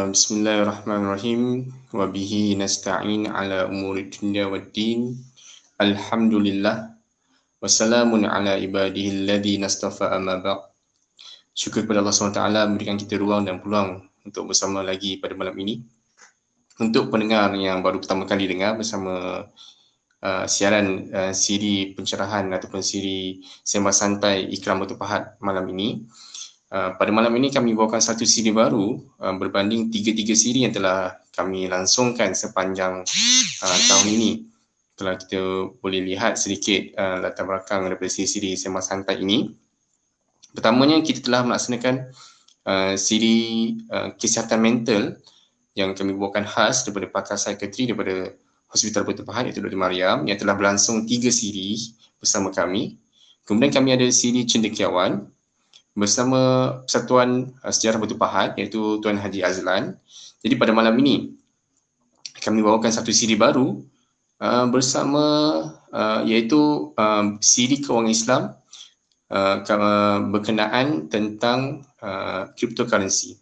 Bismillahirrahmanirrahim. Wa bihi nasta'in ala umuri dunya waddin. Alhamdulillah. Wassalamun ala ibadihi alladhi nastafa amma ba'd. Syukur kepada Allah SWT memberikan kita ruang dan peluang untuk bersama lagi pada malam ini. Untuk pendengar yang baru pertama kali dengar bersama siaran siri pencerahan ataupun siri sembah santai Ikram Batu Pahat malam ini. Pada malam ini kami bawakan satu siri baru berbanding tiga siri yang telah kami langsungkan sepanjang tahun ini. Kalau kita boleh lihat sedikit latar belakang daripada siri sembah santai ini. Pertamanya kita telah melaksanakan siri kesihatan mental yang kami bawakan khas daripada pakar psikiatri daripada Hospital Batu Pahat iaitu Dr. Mariam yang telah berlangsung 3 siri bersama kami. Kemudian kami ada siri cendekiawan bersama Persatuan Sejarah Batu Pahat iaitu Tuan Haji Azlan. Jadi pada malam ini kami bawakan satu siri baru bersama iaitu siri kewangan Islam berkenaan tentang cryptocurrency.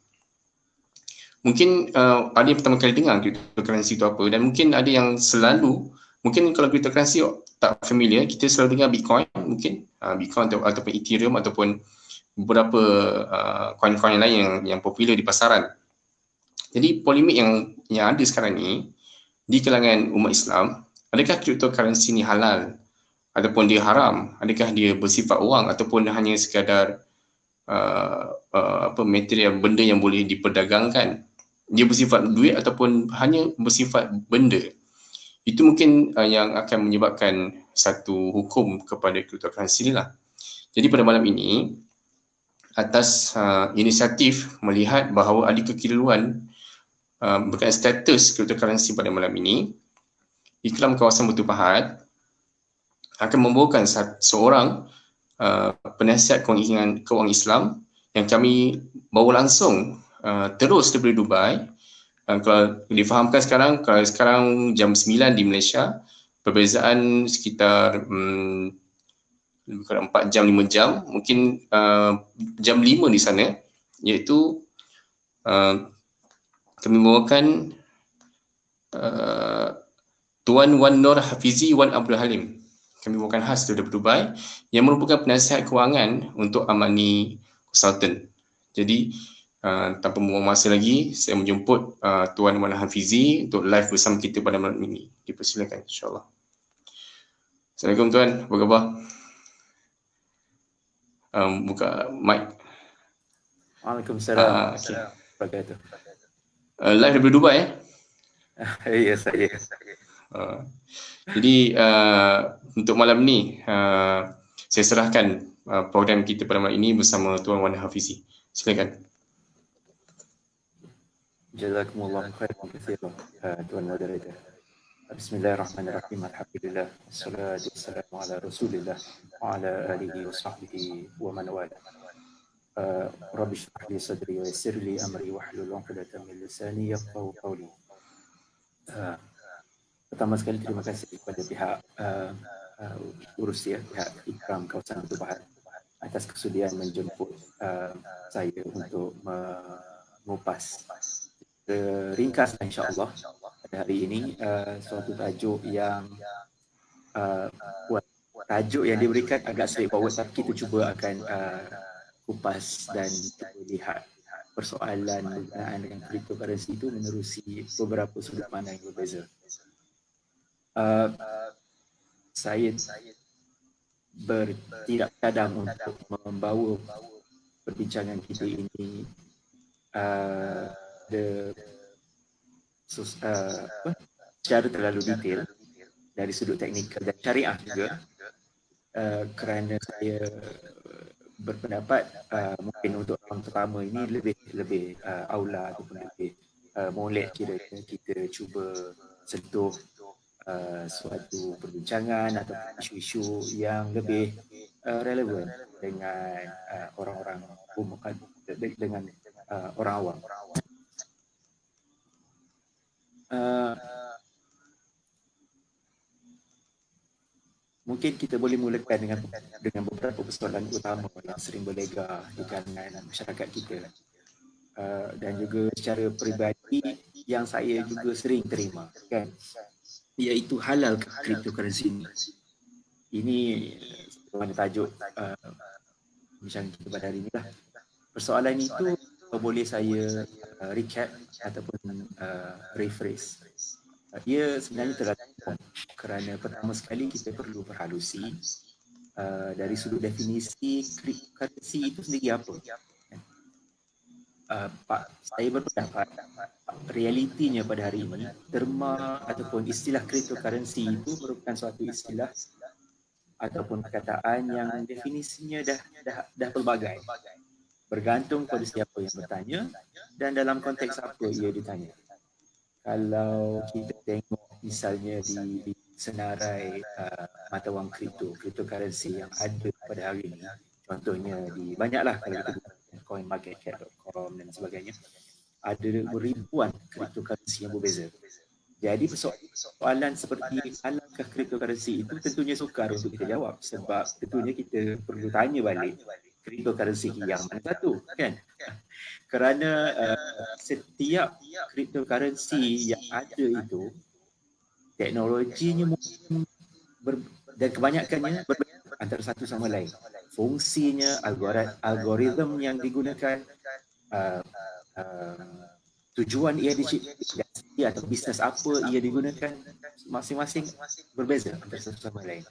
Mungkin ada yang pertama kali dengar cryptocurrency itu apa, dan mungkin ada yang selalu, mungkin kalau cryptocurrency tak familiar, kita selalu dengar Bitcoin mungkin, Bitcoin ataupun Ethereum ataupun beberapa koin-koin lain yang popular di pasaran. Jadi polemik yang ada sekarang ni di kalangan umat Islam, adakah cryptocurrency ni halal ataupun dia haram? Adakah dia bersifat wang ataupun hanya sekadar material benda yang boleh diperdagangkan? Dia bersifat duit ataupun hanya bersifat benda? Itu mungkin yang akan menyebabkan satu hukum kepada cryptocurrency ni lah. Jadi pada malam ini, atas inisiatif melihat bahawa ada kekeliruan berkaitan status cryptocurrency pada malam ini, Ikram Kawasan Batu Pahat akan membawakan seorang penasihat kewangan Islam yang kami bawa langsung terus daripada Dubai. Kalau difahamkan kalau sekarang jam 9 di Malaysia, perbezaan sekitar 4 jam, 5 jam, mungkin jam 5 di sana, iaitu kami membawakan Tuan Wan Nur Hafizi Wan Abdul Halim. Kami bawakan khas daripada Dubai yang merupakan penasihat kewangan untuk Amani Consultant. Jadi tanpa membuang masa lagi, saya menjemput Tuan Wan Hafizi untuk live bersama kita pada malam ini. Dipersilakan, insyaAllah. Assalamualaikum Tuan, apa khabar? Buka mic. Waalaikumsalam. Okay. Live daripada Dubai Ya, saya. Jadi untuk malam ni saya serahkan program kita pada malam ini bersama Tuan Wan Hafizi. Silakan. Jazakumullah khairan katsiran Tuan Moderator. Bismillahirrahmanirrahim. Alhamdulillah. Wassalatu wassalamu ala Rasulillah wa ala alihi wa sahbihi wa man wala. Rabbi shrah li sadri wa yassir li amri wahlul 'uqdatam min lisani yafqahu qawli. Pertama sekali terima kasih kepada pihak pihak Ikram Kawasan Batu Pahat atas kesudian menjemput saya untuk mengupas ringkas insya-Allah pada hari ini suatu tajuk yang tajuk yang diberikan agak straightforward, tapi kita cuba akan kupas dan lihat persoalan berkenaan dengan cryptocurrency itu menerusi beberapa sudut pandang yang berbeza. Saya tidak cadang untuk membawa perbincangan kita ini secara terlalu detail dari sudut teknikal dan syariah juga, kerana saya berpendapat mungkin untuk orang pertama ini lebih aula ataupun lebih molek kiranya kita cuba sentuh suatu perbincangan atau isu-isu yang lebih relevan dengan orang-orang umum, dengan orang awam. Mungkin kita boleh mulakan dengan beberapa persoalan utama yang sering berlega di kalangan masyarakat kita. dan juga secara peribadi yang saya juga sering terima, kan, iaitu halal cryptocurrency ini. Ini mana tajuk bincang kita pada hari ini lah. Persoalan itu boleh saya recap ataupun rephrase. Dia sebenarnya terlalu kerana pertama sekali kita perlu berhalusi dari sudut definisi cryptocurrency itu sendiri apa. Saya berpendapat realitinya pada hari ini terma ataupun istilah cryptocurrency itu merupakan suatu istilah ataupun perkataan yang definisinya dah pelbagai, bergantung pada siapa yang bertanya dan dalam konteks apa ia ditanya. Kalau kita tengok misalnya di senarai mata wang cryptocurrency yang ada pada hari ini, contohnya di banyaklah kalau kita gunakan coinmarketcap.com dan sebagainya, ada ribuan cryptocurrency yang berbeza. Jadi persoalan seperti alangkah cryptocurrency itu tentunya sukar untuk kita jawab, sebab tentunya kita perlu tanya balik cryptocurrency yang mana satu, kan? Kerana setiap cryptocurrency yang ada itu teknologinya dan kebanyakannya berbeza antara satu sama lain. Fungsinya, algoritma yang digunakan, tujuan ia diciptakan atau bisnes apa ia digunakan, masing-masing berbeza antara satu sama lain.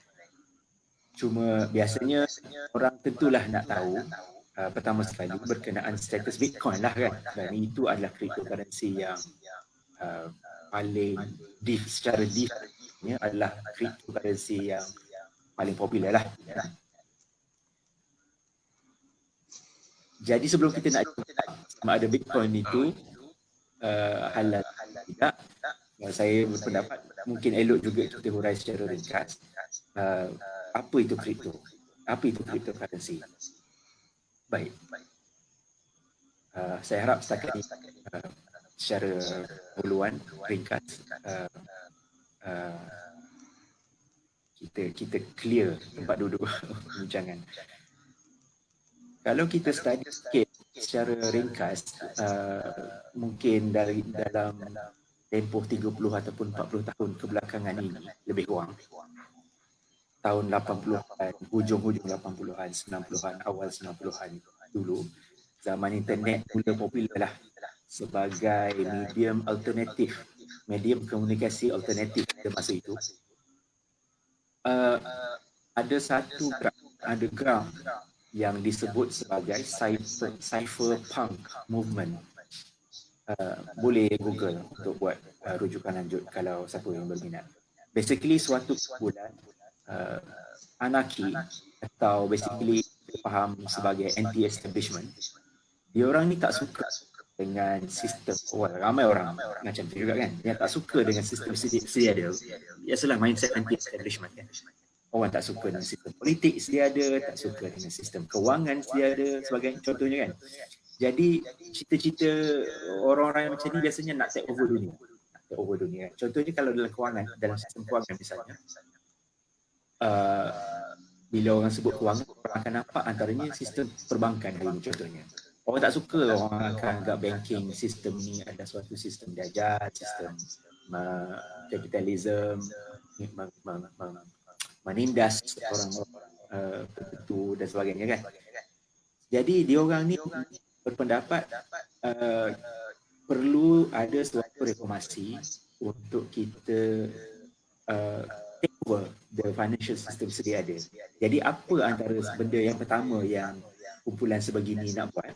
Cuma biasanya orang tentulah nak tahu pertama sekali berkenaan status Bitcoin lah, kan, dan itu adalah cryptocurrency yang paling secara deepnya adalah cryptocurrency yang paling popular lah. Jadi sebelum kita nak sama ada Bitcoin itu halal tidak, saya berpendapat mungkin elok juga kita hurai secara ringkas apa itu kripto, apa itu cryptocurrency. Baik, saya harap setakat ini secara dahuluan ringkas kita clear tempat duduk perbincangan. Kalau kita study sikit secara ringkas, mungkin dalam tempoh 30 ataupun 40 tahun kebelakangan ini, lebih kurang tahun 80-an, hujung-hujung 80-an, 90-an, awal 90-an dulu, zaman internet mula popular lah sebagai medium alternatif, medium komunikasi alternatif pada masa itu. Ada satu underground yang disebut sebagai cypherpunk movement. Boleh Google untuk buat rujukan lanjut kalau siapa yang berminat. Basically suatu kumpulan anarki atau basically faham sebagai anti-establishment. Diorang ni tak suka dengan sistem, ramai orang macam tu juga, kan, yang tak suka dengan sistem sedia ada. Biasalah mindset anti-establishment, kan. Orang tak suka dengan sistem politik sedia ada, tak suka dengan sistem kewangan sedia ada, sebagai contohnya, kan. Jadi cita-cita orang-orang macam ni biasanya nak take over dunia. Contohnya kalau dalam kewangan, dalam sistem kewangan misalnya, bila orang sebut kewangan, orang akan nampak antaranya sistem perbankan hari ini contohnya. Orang tak suka, orang akan anggap banking sistem ni adalah suatu sistem dajar, sistem kapitalisme, menindas orang-orang tertentu dan sebagainya, kan. Jadi diorang ni berpendapat perlu ada suatu reformasi untuk kita take over the financial system sedia ada. Jadi apa antara benda yang pertama yang kumpulan sebegini nak buat?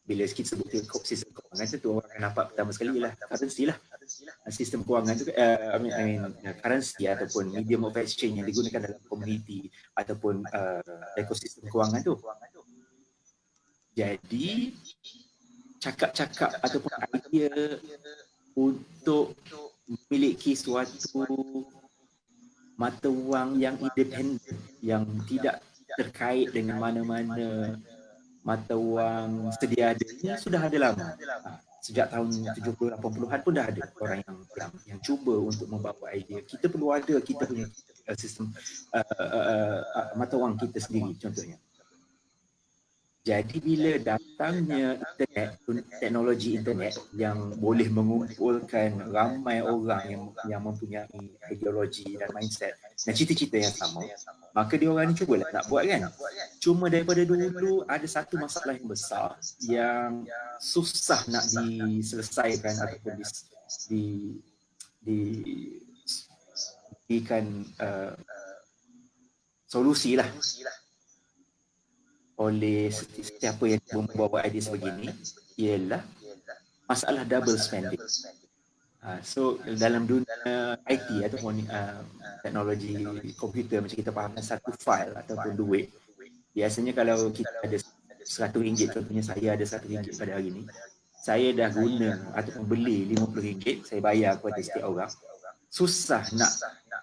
Bila kita sebut sistem kewangan, tentu orang akan nampak pertama sekali lah currency lah. Sistem kewangan tu, currency ataupun medium of exchange yang digunakan dalam komuniti ataupun ekosistem kewangan tu. Jadi cakap-cakap ataupun idea untuk memiliki suatu mata wang yang independen, yang tidak terkait dengan mana-mana mata wang sedia ada, ini sudah ada lama. Sejak tahun 70-80-an pun dah ada orang yang cuba untuk membawa idea. Kita perlu ada kita punya sistem mata wang kita sendiri contohnya. Jadi bila datangnya internet, teknologi internet yang boleh mengumpulkan ramai orang yang mempunyai ideologi dan mindset dan cita-cita yang sama, maka dia orang ni cubalah nak buat kan. Cuma daripada dulu ada satu masalah yang besar yang susah nak diselesaikan ataupun di diberikan solusi lah oleh sesiapa yang membawa idea sebegini, ialah masalah double spending. So dalam dunia IT ataupun teknologi komputer, macam kita faham satu file ataupun duit, biasanya kalau kita ada RM100, contohnya saya ada RM100 pada hari ini, saya dah guna ataupun beli RM50, saya bayar kepada setiap orang, susah nak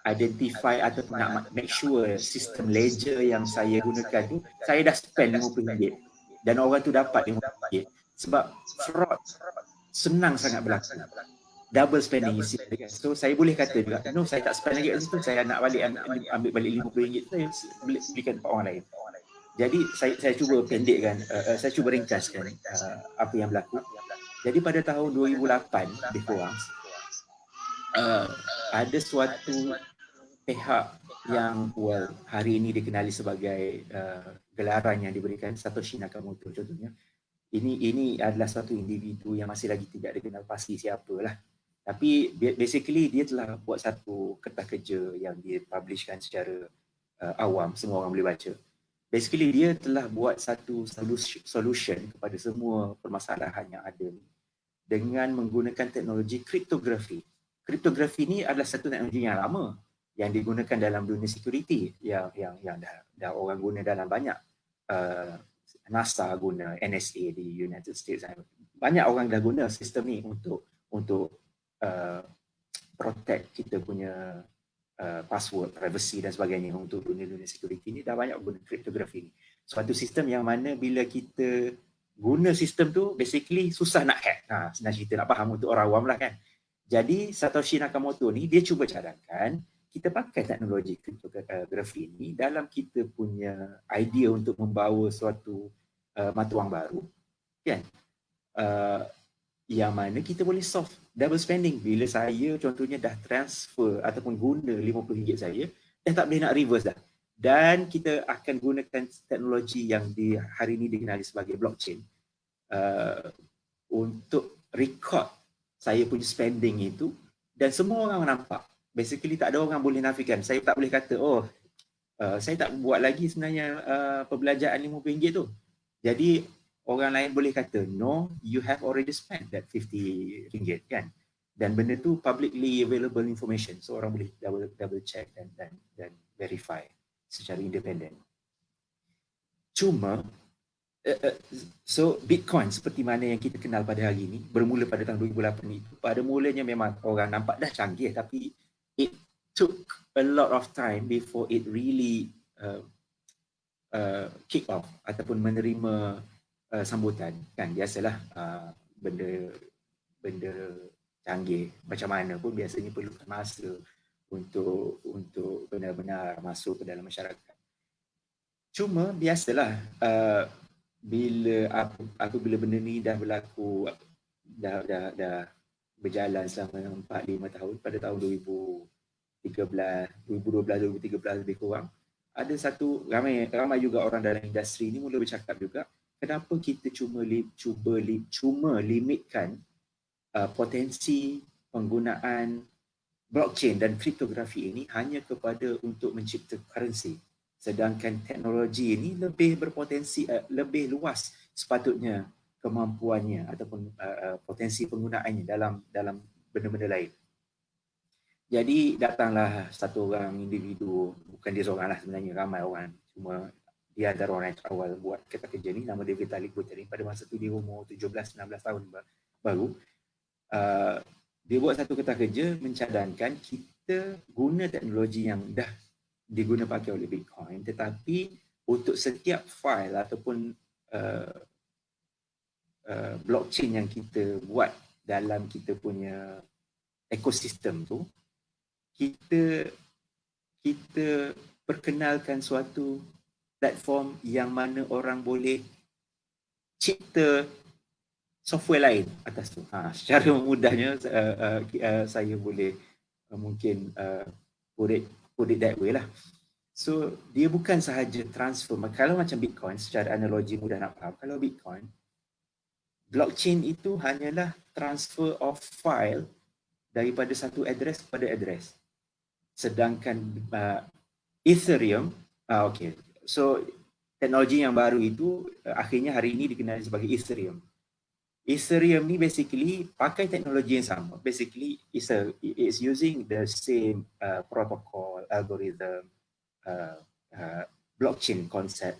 identify ataupun nak make sure sistem ledger yang saya gunakan tu, saya dah spend RM50 dan orang tu dapat RM50, sebab fraud senang sangat berlaku. Double spending isi. So saya boleh kata juga, no, saya tak spend lagi kat situ, saya nak balik ambil balik RM50, saya belikan kepada orang lain. Jadi saya cuba pendekkan, saya cuba ringkaskan apa yang berlaku. Jadi pada tahun 2008 lebih kurang, ada suatu pihak yang hari ini dikenali sebagai gelaran yang diberikan Satoshi Nakamoto contohnya. Ini adalah satu individu yang masih lagi tidak dikenal pasti siapalah. Tapi basically dia telah buat satu kertas kerja yang dipublishkan secara awam, semua orang boleh baca. Basically dia telah buat satu solution kepada semua permasalahan yang ada dengan menggunakan teknologi kriptografi. Kriptografi ni adalah satu teknologi yang lama yang digunakan dalam dunia security yang dah orang guna dalam banyak. NASA guna, NSA di United States, banyak orang dah guna sistem ni untuk protect kita punya password, privacy dan sebagainya. Untuk dunia security ni dah banyak guna kriptografi ni. Suatu sistem yang mana bila kita guna sistem tu, basically susah nak hack. Senang cerita, nak faham untuk orang awam lah kan. Jadi Satoshi Nakamoto ni dia cuba cadangkan kita pakai teknologi kriptografi ini dalam kita punya idea untuk membawa suatu mata wang baru, kan? Yang mana kita boleh solve double spending. Bila saya contohnya dah transfer ataupun guna RM50 saya, dah tak boleh nak reverse dah. Dan kita akan gunakan teknologi yang hari ini dikenali sebagai blockchain untuk record saya punya spending itu, dan semua orang nampak. Basically tak ada orang boleh nafikan. Saya tak boleh kata, saya tak buat lagi sebenarnya perbelanjaan RM50 tu. Jadi orang lain boleh kata, no, you have already spent that RM50 kan. Dan benda tu publicly available information. So orang boleh double check dan verify secara independen. Cuma so Bitcoin seperti mana yang kita kenal pada hari ini bermula pada tahun 2008 itu, pada mulanya memang orang nampak dah canggih, tapi it took a lot of time before it really kick off ataupun menerima sambutan. Kan biasalah benda canggih macam mana pun biasanya perlukan masa untuk benar-benar masuk ke dalam masyarakat. Cuma biasalah bila benda ni dah berlaku, dah berjalan selama 4-5 tahun, pada tahun 2012-2013 lebih kurang, ada satu ramai juga orang dalam industri ni mula bercakap juga, kenapa kita cuma limitkan potensi penggunaan blockchain dan kriptografi ini hanya kepada untuk mencipta currency, sedangkan teknologi ini lebih berpotensi, lebih luas sepatutnya kemampuannya ataupun potensi penggunaannya dalam benda-benda lain. Jadi datanglah satu orang individu, bukan dia seorang lah sebenarnya, ramai orang, cuma dia antara orang yang awal buat kerja ni, nama dia Vitalik Buterin. Pada masa tu dia umur 17-16 tahun baru. Dia buat satu kerja mencadangkan kita guna teknologi yang dah diguna pakai oleh Bitcoin, tetapi untuk setiap file ataupun blockchain yang kita buat dalam kita punya ekosistem tu, kita perkenalkan suatu platform yang mana orang boleh cipta software lain atas tu. Secara mudahnya saya boleh mungkin put it that way lah. So dia bukan sahaja transfer. Kalau macam Bitcoin, secara analogi mudah nak faham, kalau Bitcoin, blockchain itu hanyalah transfer of file daripada satu address kepada address. Sedangkan Ethereum, okay. So teknologi yang baru itu akhirnya hari ini dikenali sebagai Ethereum. Ethereum ni basically pakai teknologi yang sama. Basically it's using the same protocol, algorithm, blockchain concept.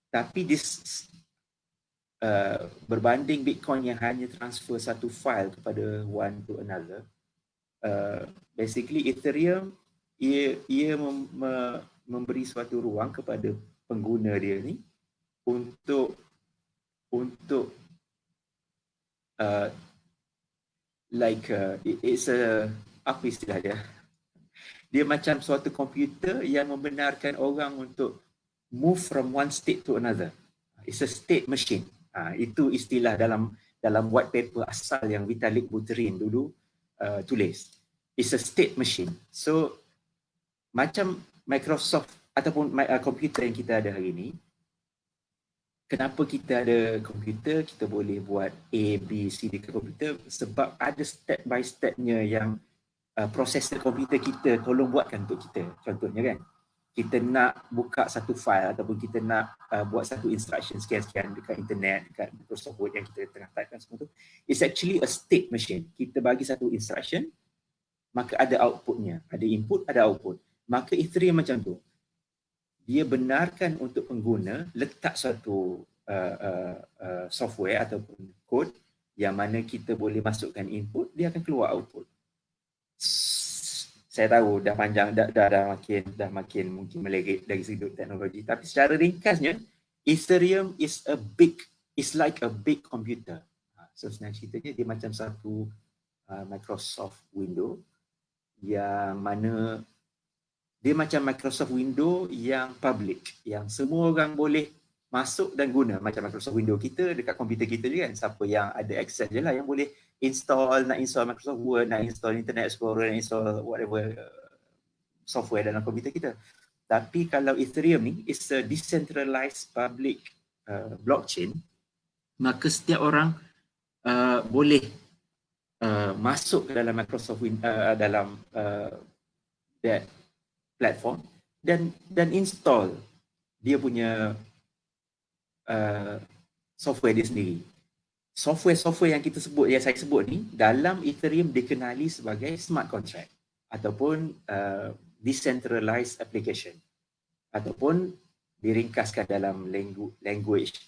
Tapi berbanding Bitcoin yang hanya transfer satu file kepada one to another, basically Ethereum ia memberi suatu ruang kepada pengguna dia ni untuk it's a, apa istilah dia? Dia macam suatu komputer yang membenarkan orang untuk move from one state to another. It's a state machine. Itu istilah dalam white paper asal yang Vitalik Buterin dulu tulis. It's a state machine. So macam Microsoft ataupun komputer yang kita ada hari ini, kenapa kita ada komputer, kita boleh buat A, B, C di komputer sebab ada step by stepnya yang prosesor komputer kita tolong buatkan untuk kita. Contohnya kan, kita nak buka satu file ataupun kita nak buat satu instruction sekian-sekian dekat internet, dekat Microsoft Word yang kita tengah typekan semua tu, it's actually a state machine. Kita bagi satu instruction, maka ada outputnya, ada input, ada output. Maka Ethereum macam tu. Dia benarkan untuk pengguna letak suatu software ataupun kod yang mana kita boleh masukkan input, dia akan keluar output. Saya tahu dah panjang, dah makin mungkin meleget dari sudut teknologi, tapi secara ringkasnya Ethereum is like a big computer. So sebenarnya ceritanya dia macam satu Microsoft Windows yang mana dia macam Microsoft Windows yang public, yang semua orang boleh masuk dan guna. Macam Microsoft Windows kita dekat komputer kita je kan, siapa yang ada access je lah yang boleh nak install Microsoft Word, nak install Internet Explorer, nak install whatever software dalam komputer kita. Tapi kalau Ethereum ni is a decentralized public blockchain, maka setiap orang boleh masuk ke dalam Microsoft dalam that platform dan install dia punya software dia sendiri. Software yang saya sebut ni dalam Ethereum dikenali sebagai smart contract ataupun decentralized application ataupun diringkaskan dalam language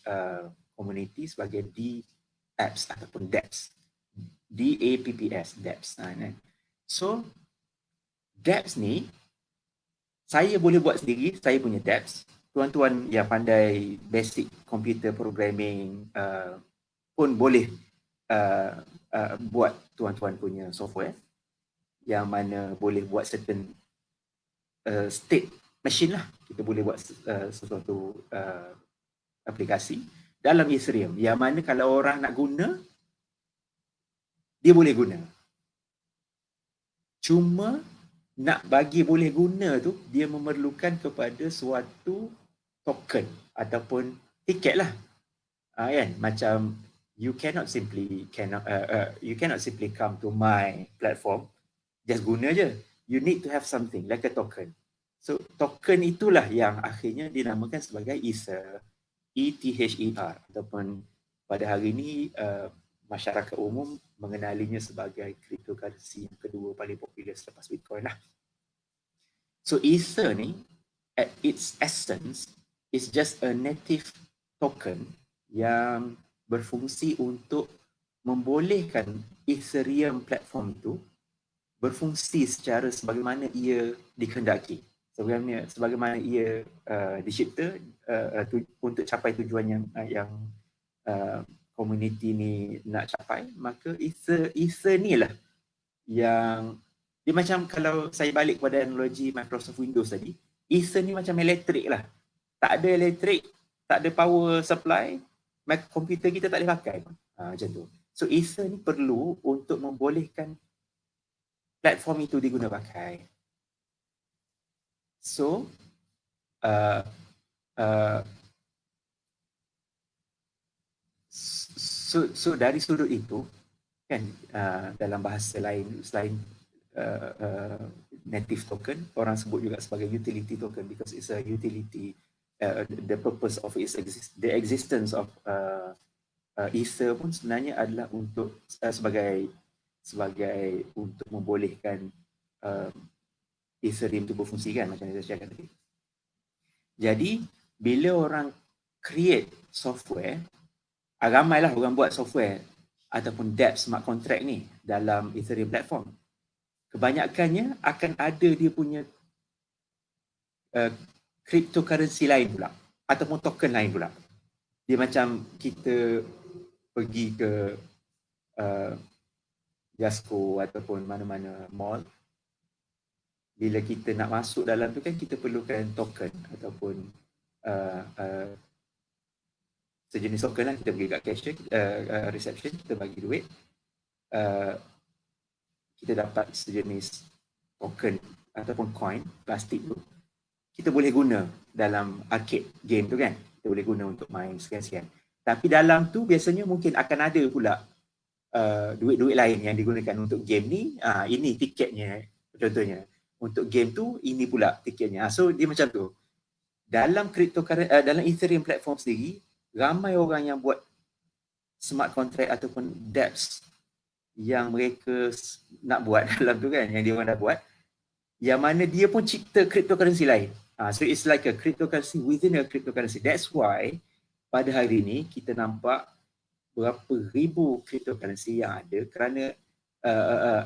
community sebagai DApps ataupun DApps. DApps, DApps. So DApps ni saya boleh buat sendiri, saya punya dApps. Tuan-tuan yang pandai basic computer programming pun boleh buat tuan-tuan punya software yang mana boleh buat certain state machine lah. Kita boleh buat sesuatu aplikasi dalam Ethereum yang mana kalau orang nak guna, dia boleh guna. Cuma nak bagi boleh guna tu, dia memerlukan kepada suatu token ataupun tiket lah. Kan? Macam you cannot simply come to my platform just guna je. You need to have something like a token. So token itulah yang akhirnya dinamakan sebagai Ether, ETHER, ataupun pada hari ini masyarakat umum mengenalinya sebagai cryptocurrency yang kedua paling popular selepas Bitcoin lah. So Ether ni at its essence is just a native token yang berfungsi untuk membolehkan Ethereum platform itu berfungsi secara sebagaimana ia dikehendaki, sebagaimana ia dicipta untuk capai tujuan yang komuniti ni nak capai. Maka Ether ni lah yang dia macam, kalau saya balik pada analogi Microsoft Windows tadi, Ether ni macam elektrik lah. Tak ada elektrik, tak ada power supply, Mac komputer kita tak boleh pakai pun. Macam tu. So Ether ni perlu untuk membolehkan platform itu diguna pakai. So uh, uh, so dari sudut itu kan, dalam bahasa lain selain native token, orang sebut juga sebagai utility token because it's a utility. The purpose of the existence of Ether pun sebenarnya adalah untuk sebagai untuk membolehkan Ethereum itu berfungsi kan, macam yang saya cakap tadi. Jadi bila orang create software, ramailah orang buat software ataupun dApp smart contract ni dalam Ethereum platform. Kebanyakannya akan ada dia punya cryptocurrency lain pula ataupun token lain pula. Dia macam kita pergi ke Jasco ataupun mana-mana mall, bila kita nak masuk dalam tu kan kita perlukan token ataupun sejenis token lah. Kita pergi kat cashier, reception, kita bagi duit, kita dapat sejenis token ataupun coin plastik tu, kita boleh guna dalam arcade game tu kan, kita boleh guna untuk main sekian-sekian. Tapi dalam tu biasanya mungkin akan ada pula duit-duit lain yang digunakan untuk game ni. Ini tiketnya contohnya, untuk game tu ini pula tiketnya. So dia macam tu. Dalam dalam Ethereum platform sendiri, ramai orang yang buat smart contract ataupun dApps yang mereka nak buat dalam tu kan, yang dia orang dah buat, yang mana dia pun cipta cryptocurrency lain. So it's like a cryptocurrency within a cryptocurrency. That's why pada hari ni kita nampak berapa ribu cryptocurrency yang ada, kerana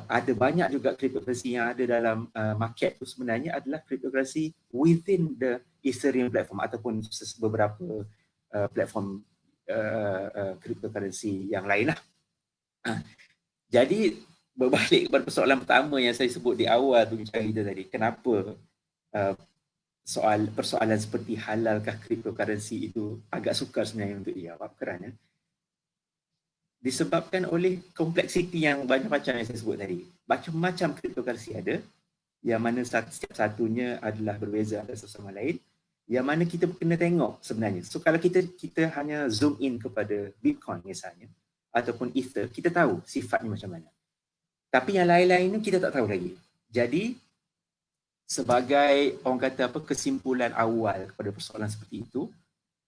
ada banyak juga cryptocurrency yang ada dalam market tu sebenarnya adalah cryptocurrency within the Ethereum platform ataupun beberapa platform cryptocurrency yang lain lah. Jadi berbalik kepada persoalan pertama yang saya sebut di awal tu cerita tadi, kenapa persoalan seperti halalkah cryptocurrency itu agak sukar sebenarnya untuk dijawab, kerana disebabkan oleh kompleksiti yang banyak macam yang saya sebut tadi. Macam-macam cryptocurrency ada, yang mana setiap satunya adalah berbeza antara satu sama lain, yang mana kita kena tengok sebenarnya. So kalau kita hanya zoom in kepada Bitcoin misalnya, ataupun Ether, kita tahu sifatnya macam mana. Tapi yang lain-lain ni kita tak tahu lagi. Jadi sebagai orang kata kesimpulan awal kepada persoalan seperti itu,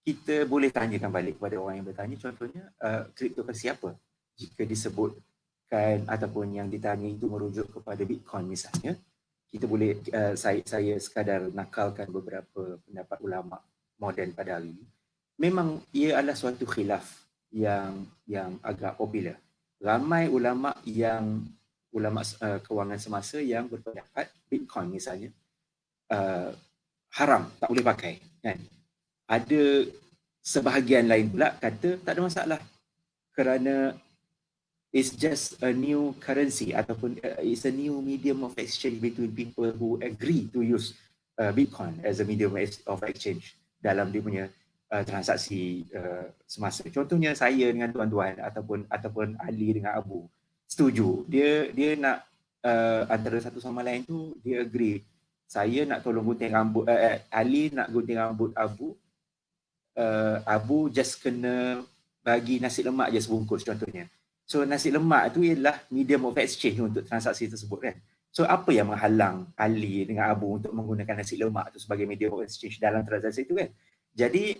kita boleh tanyakan balik kepada orang yang bertanya, contohnya cryptocurrency apa? Jika disebutkan ataupun yang ditanya itu merujuk kepada Bitcoin misalnya, kita boleh saya sekadar nakalkan beberapa pendapat ulama moden pada hari ini. Memang ia adalah suatu khilaf yang agak popular. Ramai ulama kewangan semasa yang berpendapat Bitcoin misalnya haram, tak boleh pakai kan. Ada sebahagian lain pula kata tak ada masalah, kerana it's just a new currency ataupun it's a new medium of exchange between people who agree to use Bitcoin as a medium of exchange dalam dia punya transaksi semasa. Contohnya saya dengan tuan-tuan ataupun Ali dengan Abu setuju, dia nak antara satu sama lain tu dia agree, saya nak tolong gunting rambut Ali nak gunting rambut Abu, Abu just kena bagi nasi lemak je sebungkus contohnya. So nasi lemak tu ialah medium of exchange untuk transaksi tersebut kan. So apa yang menghalang Ali dengan Abu untuk menggunakan nasi lemak tu sebagai medium of exchange dalam transaksi itu kan. Jadi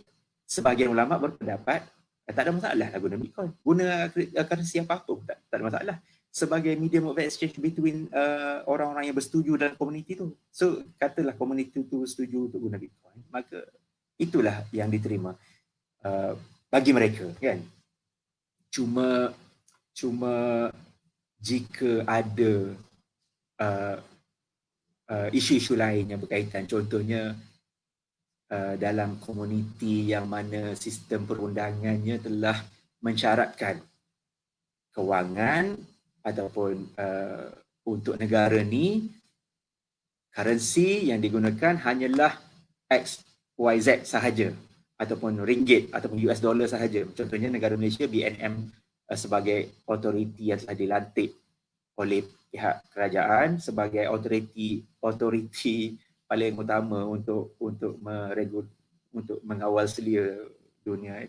sebahagian ulama berpendapat tak ada masalah lah guna Bitcoin, guna currency apa-apa pun tak ada masalah, sebagai medium of exchange between orang-orang yang bersetuju dalam komuniti tu. So katalah komuniti tu setuju untuk guna Bitcoin, maka itulah yang diterima bagi mereka kan. Cuma jika ada isu-isu lain yang berkaitan, contohnya dalam komuniti yang mana sistem perundangannya telah mensyaratkan kewangan ataupun untuk negara ni currency yang digunakan hanyalah X, Y, Z sahaja. ataupun ringgit ataupun US dollar sahaja. Contohnya negara Malaysia, BNM sebagai autoriti yang telah dilantik oleh pihak kerajaan sebagai autoriti paling utama untuk mengawal selia dunia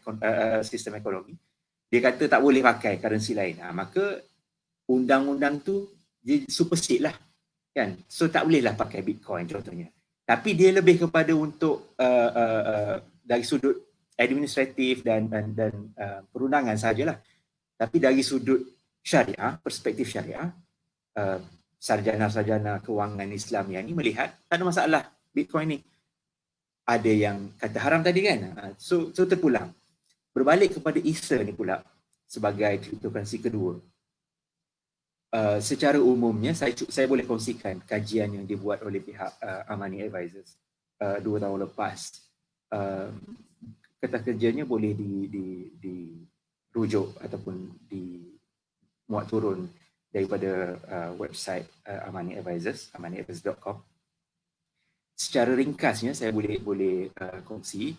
sistem ekonomi. Dia kata tak boleh pakai currency lain. Maka undang-undang tu dia supersede lah, kan? So tak bolehlah pakai Bitcoin contohnya. Tapi dia lebih kepada untuk dari sudut administratif dan perundangan sahajalah. Tapi dari sudut syariah, perspektif syariah, sarjana-sarjana kewangan Islam yang ni melihat tak ada masalah Bitcoin ni. Ada yang kata haram tadi kan. So terpulang. Berbalik kepada Ether ni pula sebagai cryptocurrency kedua. Secara umumnya saya boleh kongsikan kajian yang dibuat oleh pihak Amani Advisors 2 tahun lepas. Kata kerjanya boleh dirujuk ataupun dimuat turun daripada website Amani Advisors, amaniadvisors.com. Secara ringkasnya saya boleh kongsi,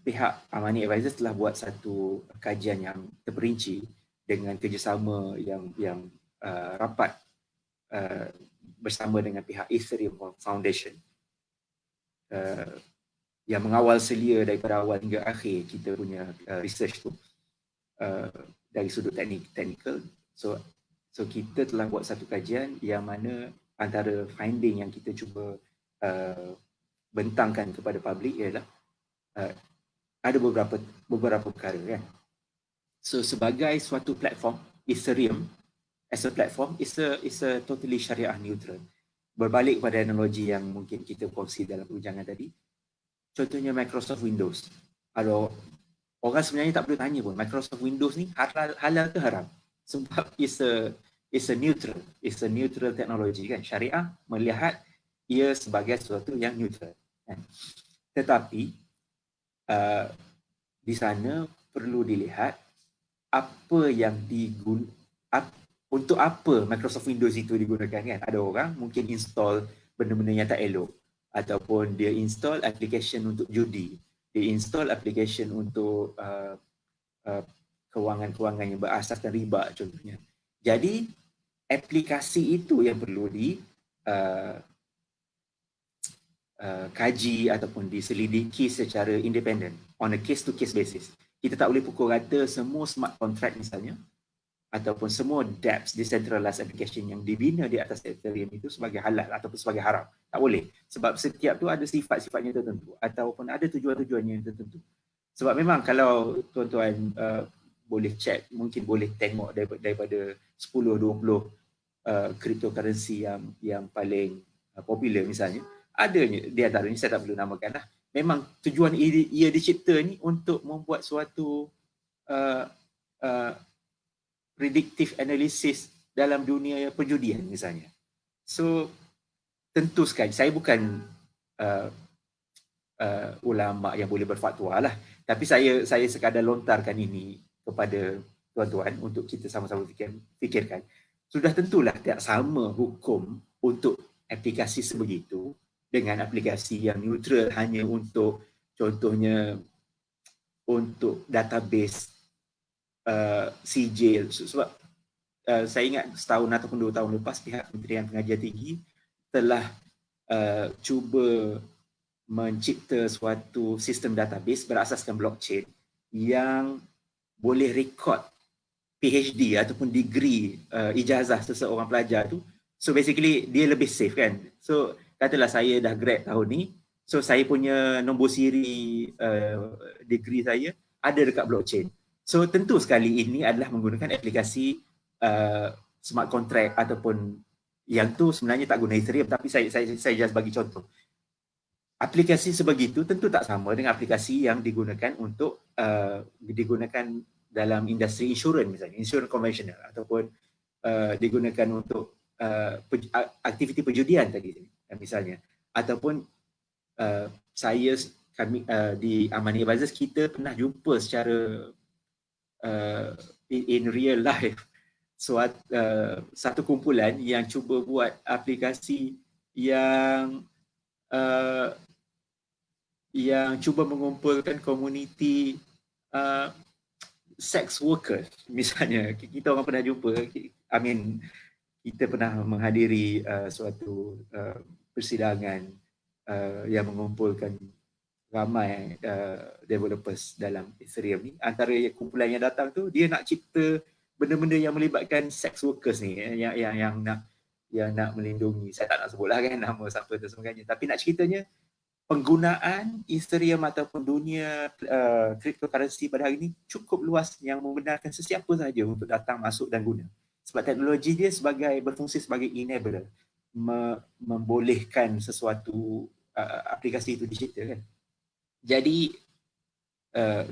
pihak Amani Advisors telah buat satu kajian yang terperinci dengan kerjasama yang rapat bersama dengan pihak Ethereum Foundation yang mengawal selia daripada awal hingga akhir kita punya research tu dari sudut teknikal. So kita telah buat satu kajian yang mana antara finding yang kita cuba bentangkan kepada publik ialah ada beberapa perkara kan. So sebagai suatu platform, Ethereum as a platform is a totally syariah neutral. Berbalik pada analogi yang mungkin kita kongsi dalam perbincangan tadi, contohnya Microsoft Windows. Kalau orang sebenarnya tak perlu tanya pun, Microsoft Windows ni halal ke haram? Sebab is a neutral teknologi kan. Syariah melihat ia sebagai sesuatu yang neutral kan. Tetapi di sana perlu dilihat apa yang untuk apa Microsoft Windows itu digunakan kan. Ada orang mungkin install benda-benda yang tak elok, ataupun dia install application untuk judi, dia install application untuk kewangan-kewangan yang berasaskan riba contohnya. Jadi aplikasi itu yang perlu kaji ataupun diselidiki secara independen on a case to case basis. Kita tak boleh pukul rata semua smart contract misalnya ataupun semua dApps, decentralized application yang dibina di atas Ethereum itu sebagai halal ataupun sebagai haram. Tak boleh. Sebab setiap tu ada sifat-sifatnya tertentu ataupun ada tujuan-tujuannya yang tertentu. Sebab memang kalau tuan-tuan boleh check, mungkin boleh tengok daripada 10-20 cryptocurrency yang paling popular misalnya, adanya di antaranya, saya tak perlu namakan lah, memang tujuan ia dicipta ni untuk membuat suatu predictive analysis dalam dunia perjudian misalnya. So tentu sekali saya bukan ulama yang boleh berfatwa lah, tapi saya sekadar lontarkan ini kepada tuan-tuan untuk kita sama-sama fikirkan. Sudah tentulah tak sama hukum untuk aplikasi sebegitu dengan aplikasi yang neutral hanya untuk contohnya untuk database CJ. Sebab saya ingat setahun ataupun 2 tahun lepas pihak Kementerian Pengajian Tinggi telah cuba mencipta suatu sistem database berasaskan blockchain yang boleh rekod PhD ataupun degree ijazah seseorang pelajar tu. So basically dia lebih safe kan. So katalah saya dah grad tahun ni, so saya punya nombor siri degree saya ada dekat blockchain. So tentu sekali ini adalah menggunakan aplikasi smart contract ataupun yang tu sebenarnya tak guna Ethereum, tapi saya just bagi contoh. Aplikasi sebegitu tentu tak sama dengan aplikasi yang digunakan untuk digunakan dalam industri insurans misalnya, insurans konvensional ataupun digunakan untuk aktiviti perjudian tadi misalnya, ataupun kami di Amani Advisors kita pernah jumpa secara in real life satu kumpulan yang cuba buat aplikasi yang yang cuba mengumpulkan komuniti sex workers. Misalnya, kita orang pernah jumpa, kita pernah menghadiri suatu persidangan yang mengumpulkan ramai developers dalam Ethereum ni. Antara kumpulan yang datang tu, dia nak cipta benda-benda yang melibatkan sex workers ni, yang nak melindungi. Saya tak nak sebutlah kan nama siapa tu sebagainya. Tapi nak ceritanya, penggunaan Ethereum ataupun dunia cryptocurrency pada hari ini cukup luas yang membenarkan sesiapa sahaja untuk datang, masuk dan guna. Sebab teknologi dia berfungsi sebagai enabler, membolehkan sesuatu aplikasi itu dicipta kan. Jadi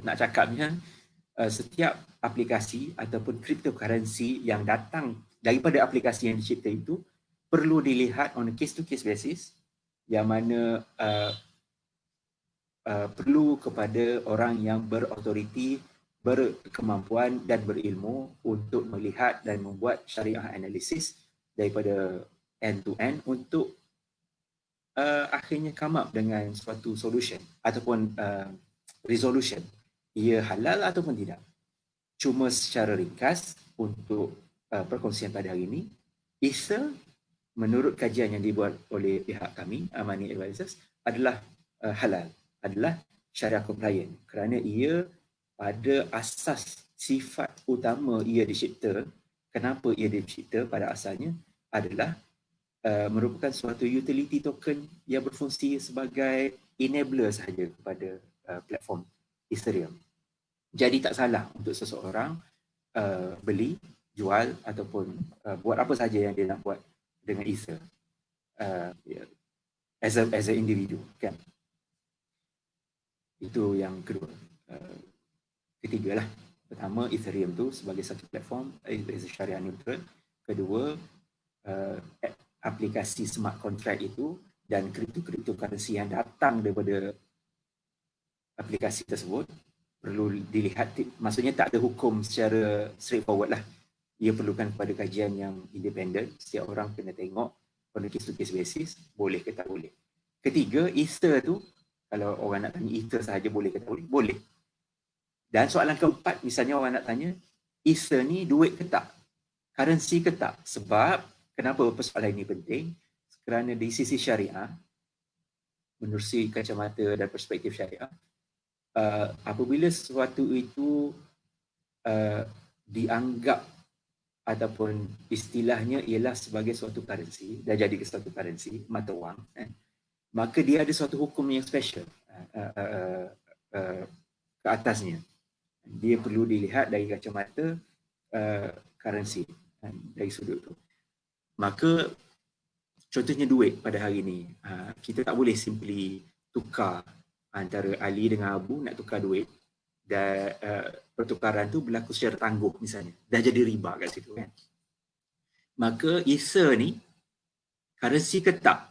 nak cakapnya, setiap aplikasi ataupun cryptocurrency yang datang daripada aplikasi yang dicipta itu perlu dilihat on a case-to-case basis, yang mana perlu kepada orang yang berautoriti, berkemampuan dan berilmu untuk melihat dan membuat syariah analisis daripada end to end untuk akhirnya come up dengan suatu solution ataupun resolution, ia halal ataupun tidak. Cuma secara ringkas untuk perkongsian pada hari ini, Ether menurut kajian yang dibuat oleh pihak kami, Money Advisors, adalah halal, adalah syariah compliant, kerana ia pada asas sifat utama ia dicipta. Kenapa ia dicipta pada asalnya adalah merupakan suatu utility token yang berfungsi sebagai enabler sahaja kepada platform Ethereum. Jadi tak salah untuk seseorang beli, jual ataupun buat apa sahaja yang dia nak buat dengan Ether as a individu kan. Itu yang kedua. Ketiga lah. Pertama, Ethereum tu sebagai satu platform is syariah neutral. Kedua, aplikasi smart contract itu dan cryptocurrency yang datang daripada aplikasi tersebut perlu dilihat. Maksudnya tak ada hukum secara straightforward lah. Ia perlukan kepada kajian yang independen. Setiap orang kena tengok on a case-to-case basis, boleh ke tak boleh. Ketiga, Ether tu, kalau orang nak tanya Ether sahaja boleh ke tak boleh? Boleh. Dan soalan keempat, misalnya orang nak tanya, Ether ni duit ke tak? Currency ke tak? Sebab, kenapa persoalan ini penting? Kerana di sisi syariah, menerusi kacamata dan perspektif syariah, apabila sesuatu itu dianggap ataupun istilahnya ialah sebagai suatu currency, dah jadi ke suatu currency, mata wang, maka dia ada suatu hukum yang special ke atasnya. Dia perlu dilihat dari kacamata currency, dari sudut tu. Maka contohnya duit pada hari ini, kita tak boleh simply tukar antara Ali dengan Abu, nak tukar duit dan pertukaran tu berlaku secara tangguh misalnya, dah jadi riba kat situ kan. Maka Ether ni currency ke tak?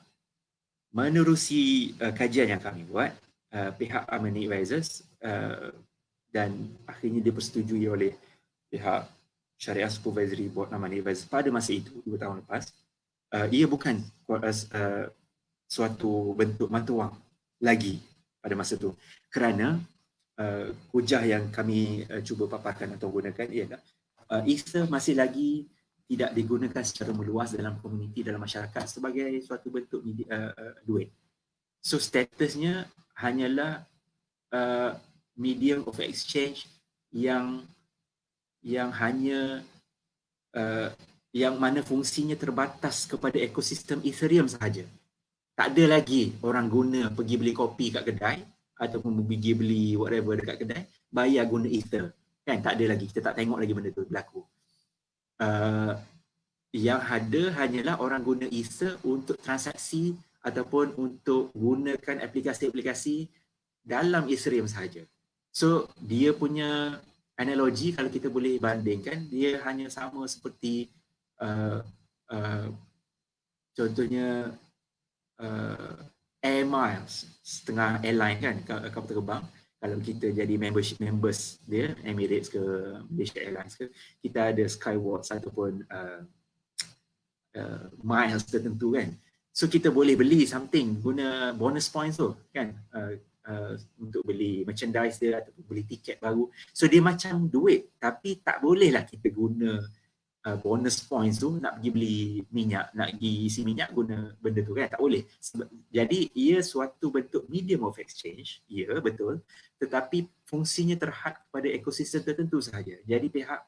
Menerusi kajian yang kami buat, pihak Money Advisors dan akhirnya dipersetujui oleh pihak Syariah Supervisory Board Money Advisors pada masa itu, 2 tahun lepas, ia bukan suatu bentuk mata wang lagi pada masa itu. Kerana hujah yang kami cuba paparkan atau gunakan ialah Ether masih lagi tidak digunakan secara meluas dalam komuniti, dalam masyarakat sebagai suatu bentuk duit. So statusnya hanyalah medium of exchange yang hanya yang mana fungsinya terbatas kepada ekosistem Ethereum sahaja. Tak ada lagi orang guna pergi beli kopi kat kedai ataupun pergi beli whatever dekat kedai, bayar guna Ether. Kan tak ada lagi, kita tak tengok lagi benda tu berlaku. Yang ada hanyalah orang guna Ether untuk transaksi ataupun untuk gunakan aplikasi-aplikasi dalam Ethereum sahaja. So dia punya analogi kalau kita boleh bandingkan, dia hanya sama seperti contohnya air miles, setengah airline kan, kapal terbang. Kalau kita jadi members dia, Emirates ke Malaysia Airlines ke, kita ada Skywards ataupun miles tertentu kan. So kita boleh beli something guna bonus points tu kan. untuk beli merchandise dia ataupun beli tiket baru. So dia macam duit, tapi tak bolehlah kita guna bonus points tu nak pergi beli minyak, nak pergi isi minyak guna benda tu kan, tak boleh. Jadi ia suatu bentuk medium of exchange, ya betul, tetapi fungsinya terhad pada ekosistem tertentu sahaja. Jadi pihak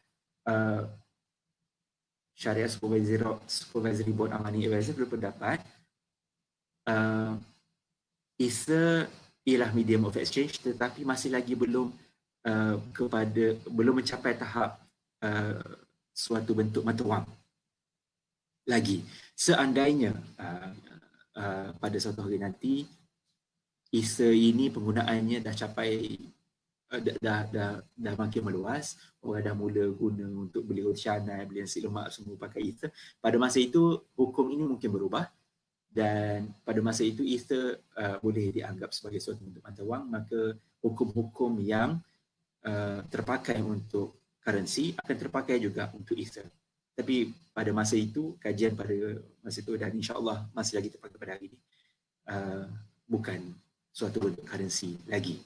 Syariah Supervisory Board Amani Advisor berpendapat Ether ialah medium of exchange tetapi masih lagi belum belum mencapai tahap suatu bentuk mata wang lagi. Seandainya pada suatu hari nanti Ether ini penggunaannya dah capai dah makin meluas, orang dah mula guna untuk beli Oceanite, beli nasi lemak semua pakai Ether. Pada masa itu hukum ini mungkin berubah dan pada masa itu Ether boleh dianggap sebagai suatu bentuk mata wang, maka hukum-hukum yang terpakai untuk currency akan terpakai juga untuk Ether. Tapi pada masa itu, kajian pada masa itu dan insya-Allah masih lagi terpakai pada hari ini, bukan suatu bentuk currency lagi.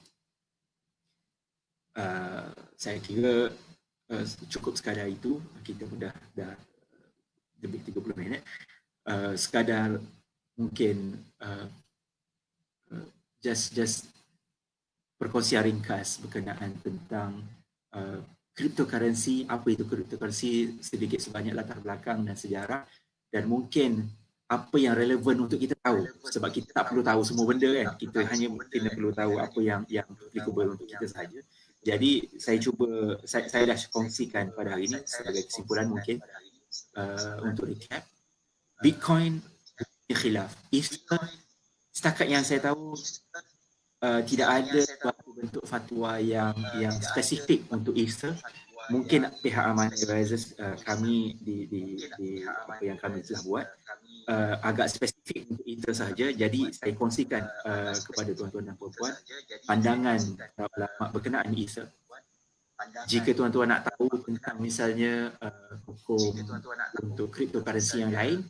Saya kira cukup sekadar itu. Kita pun dah lebih 30 minit. Sekadar mungkin just perkongsian ringkas berkenaan tentang cryptocurrency, apa itu cryptocurrency, sedikit sebanyak latar belakang dan sejarah, dan mungkin apa yang relevan untuk kita tahu, sebab kita tak perlu tahu semua benda kan, kita hanya mungkin perlu tahu apa yang applicable untuk kita sahaja. Jadi saya dah kongsikan pada hari ini sebagai kesimpulan mungkin untuk recap. Bitcoin khilaf. Ether, setakat yang saya tahu tidak ada suatu bentuk fatwa yang spesifik untuk Ether. Mungkin pihak Amani Advisors kami di apa yang kami telah buat agak spesifik untuk Ether sahaja. Jadi saya kongsikan kepada tuan-tuan dan puan-puan pandangan ulama berkenaan Ether. Jika tuan-tuan nak tahu tentang misalnya hukum untuk cryptocurrency yang lain,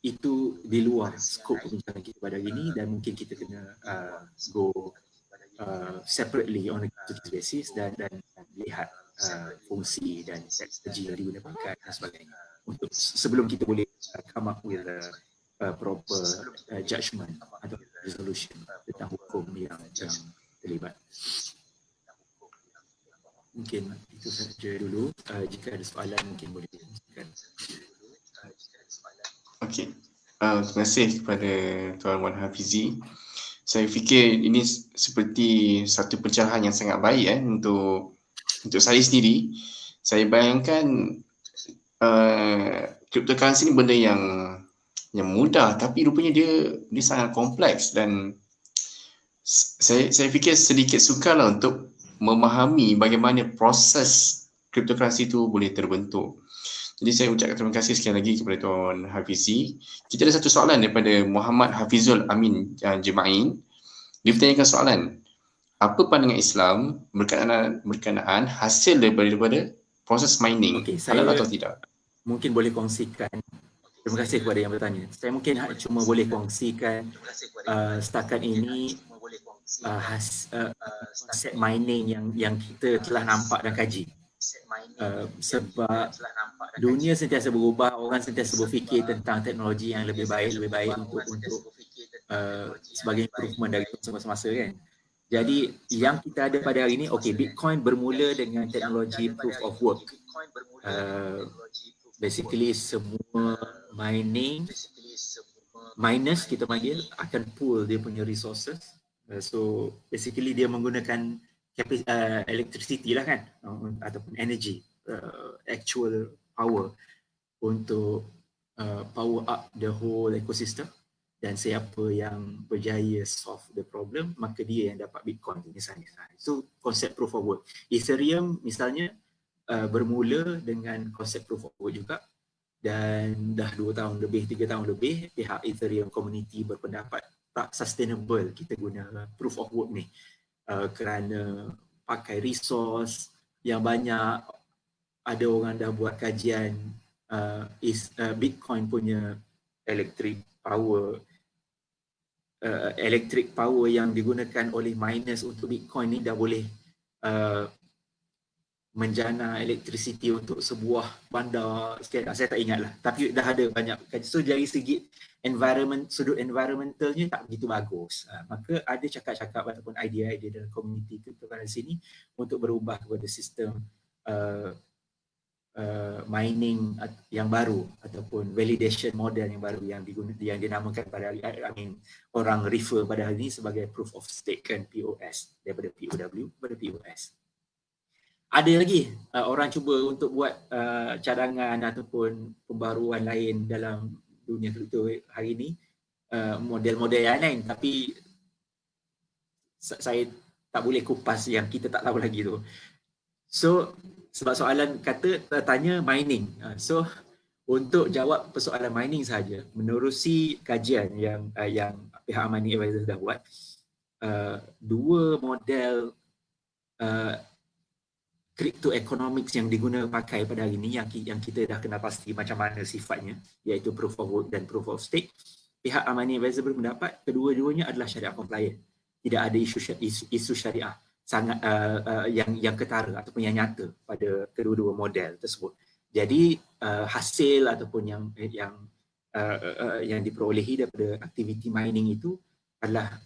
itu di luar skop perbincangan kita pada hari ini dan mungkin kita kena go separately on a case basis dan lihat fungsi dan strategi yang digunakan dan sebagainya untuk sebelum kita boleh come up with a proper judgement atau resolution tentang hukum yang terlibat. Mungkin itu saja dulu. Jika ada soalan mungkin boleh dikongsikan. Okey. Terima kasih kepada Tuan Wan Hafizi. Saya fikir ini seperti satu pencerahan yang sangat baik untuk saya sendiri. Saya bayangkan cryptocurrency ni benda yang mudah, tapi rupanya dia sangat kompleks dan saya fikir sedikit sukarlah untuk memahami bagaimana proses cryptocurrency itu boleh terbentuk. Jadi saya ucapkan terima kasih sekali lagi kepada Tuan Hafizi. Kita ada satu soalan daripada Muhammad Hafizul Amin Jemain. Dia bertanyakan soalan, apa pandangan Islam berkenaan hasil daripada proses mining, halal atau tidak? Mungkin boleh kongsikan. Terima kasih kepada yang bertanya. Saya mungkin cuma boleh kongsikan setakat ini konsep mining yang kita telah nampak dan kaji. Sebab dunia sentiasa berubah, orang sentiasa berfikir tentang teknologi yang lebih baik untuk sebagai improvement dari semasa-masa kan. Jadi yang kita ada pada hari ini, Bitcoin bermula dengan teknologi proof of work. Basically semua miners kita panggil akan pool dia punya resources. So basically dia menggunakan electricity lah kan, ataupun energy, actual power untuk power up the whole ecosystem, dan siapa yang berjaya solve the problem maka dia yang dapat Bitcoin misalnya. So konsep proof of work. Ethereum misalnya bermula dengan konsep proof of work juga, dan dah 2 tahun lebih, 3 tahun lebih pihak Ethereum community berpendapat tak sustainable kita guna proof of work ni. Kerana pakai resource yang banyak. Ada orang dah buat kajian Bitcoin punya electric power electric power yang digunakan oleh miners untuk Bitcoin ni dah boleh menjana elektrisiti untuk sebuah bandar sekian, saya tak ingat lah, tapi dah ada banyak. So dari segi sudut environmentalnya tak begitu bagus. Maka ada cakap-cakap ataupun idea-idea dalam komuniti cryptocurrency ni untuk berubah kepada sistem mining yang baru ataupun validation model yang baru yang dinamakan pada orang refer pada hari ini sebagai proof of stake, kan, POS, daripada POW kepada POS. Ada lagi orang cuba untuk buat cadangan ataupun pembaruan lain dalam dunia kripto hari ini, model-model yang lain, tapi saya tak boleh kupas yang kita tak tahu lagi tu. So sebab soalan tanya mining, so untuk jawab persoalan mining saja, menerusi kajian yang pihak Money Advisors dah buat, dua model crypto economics yang digunakan pakai pada hari ini yang kita dah kenal pasti macam mana sifatnya, iaitu proof of work dan proof of stake. Pihak Money Advisor berpendapat kedua-duanya adalah syariah compliant. Tidak ada isu syariah sangat yang ketara ataupun yang nyata pada kedua-dua model tersebut. Jadi hasil ataupun yang diperolehi daripada aktiviti mining itu adalah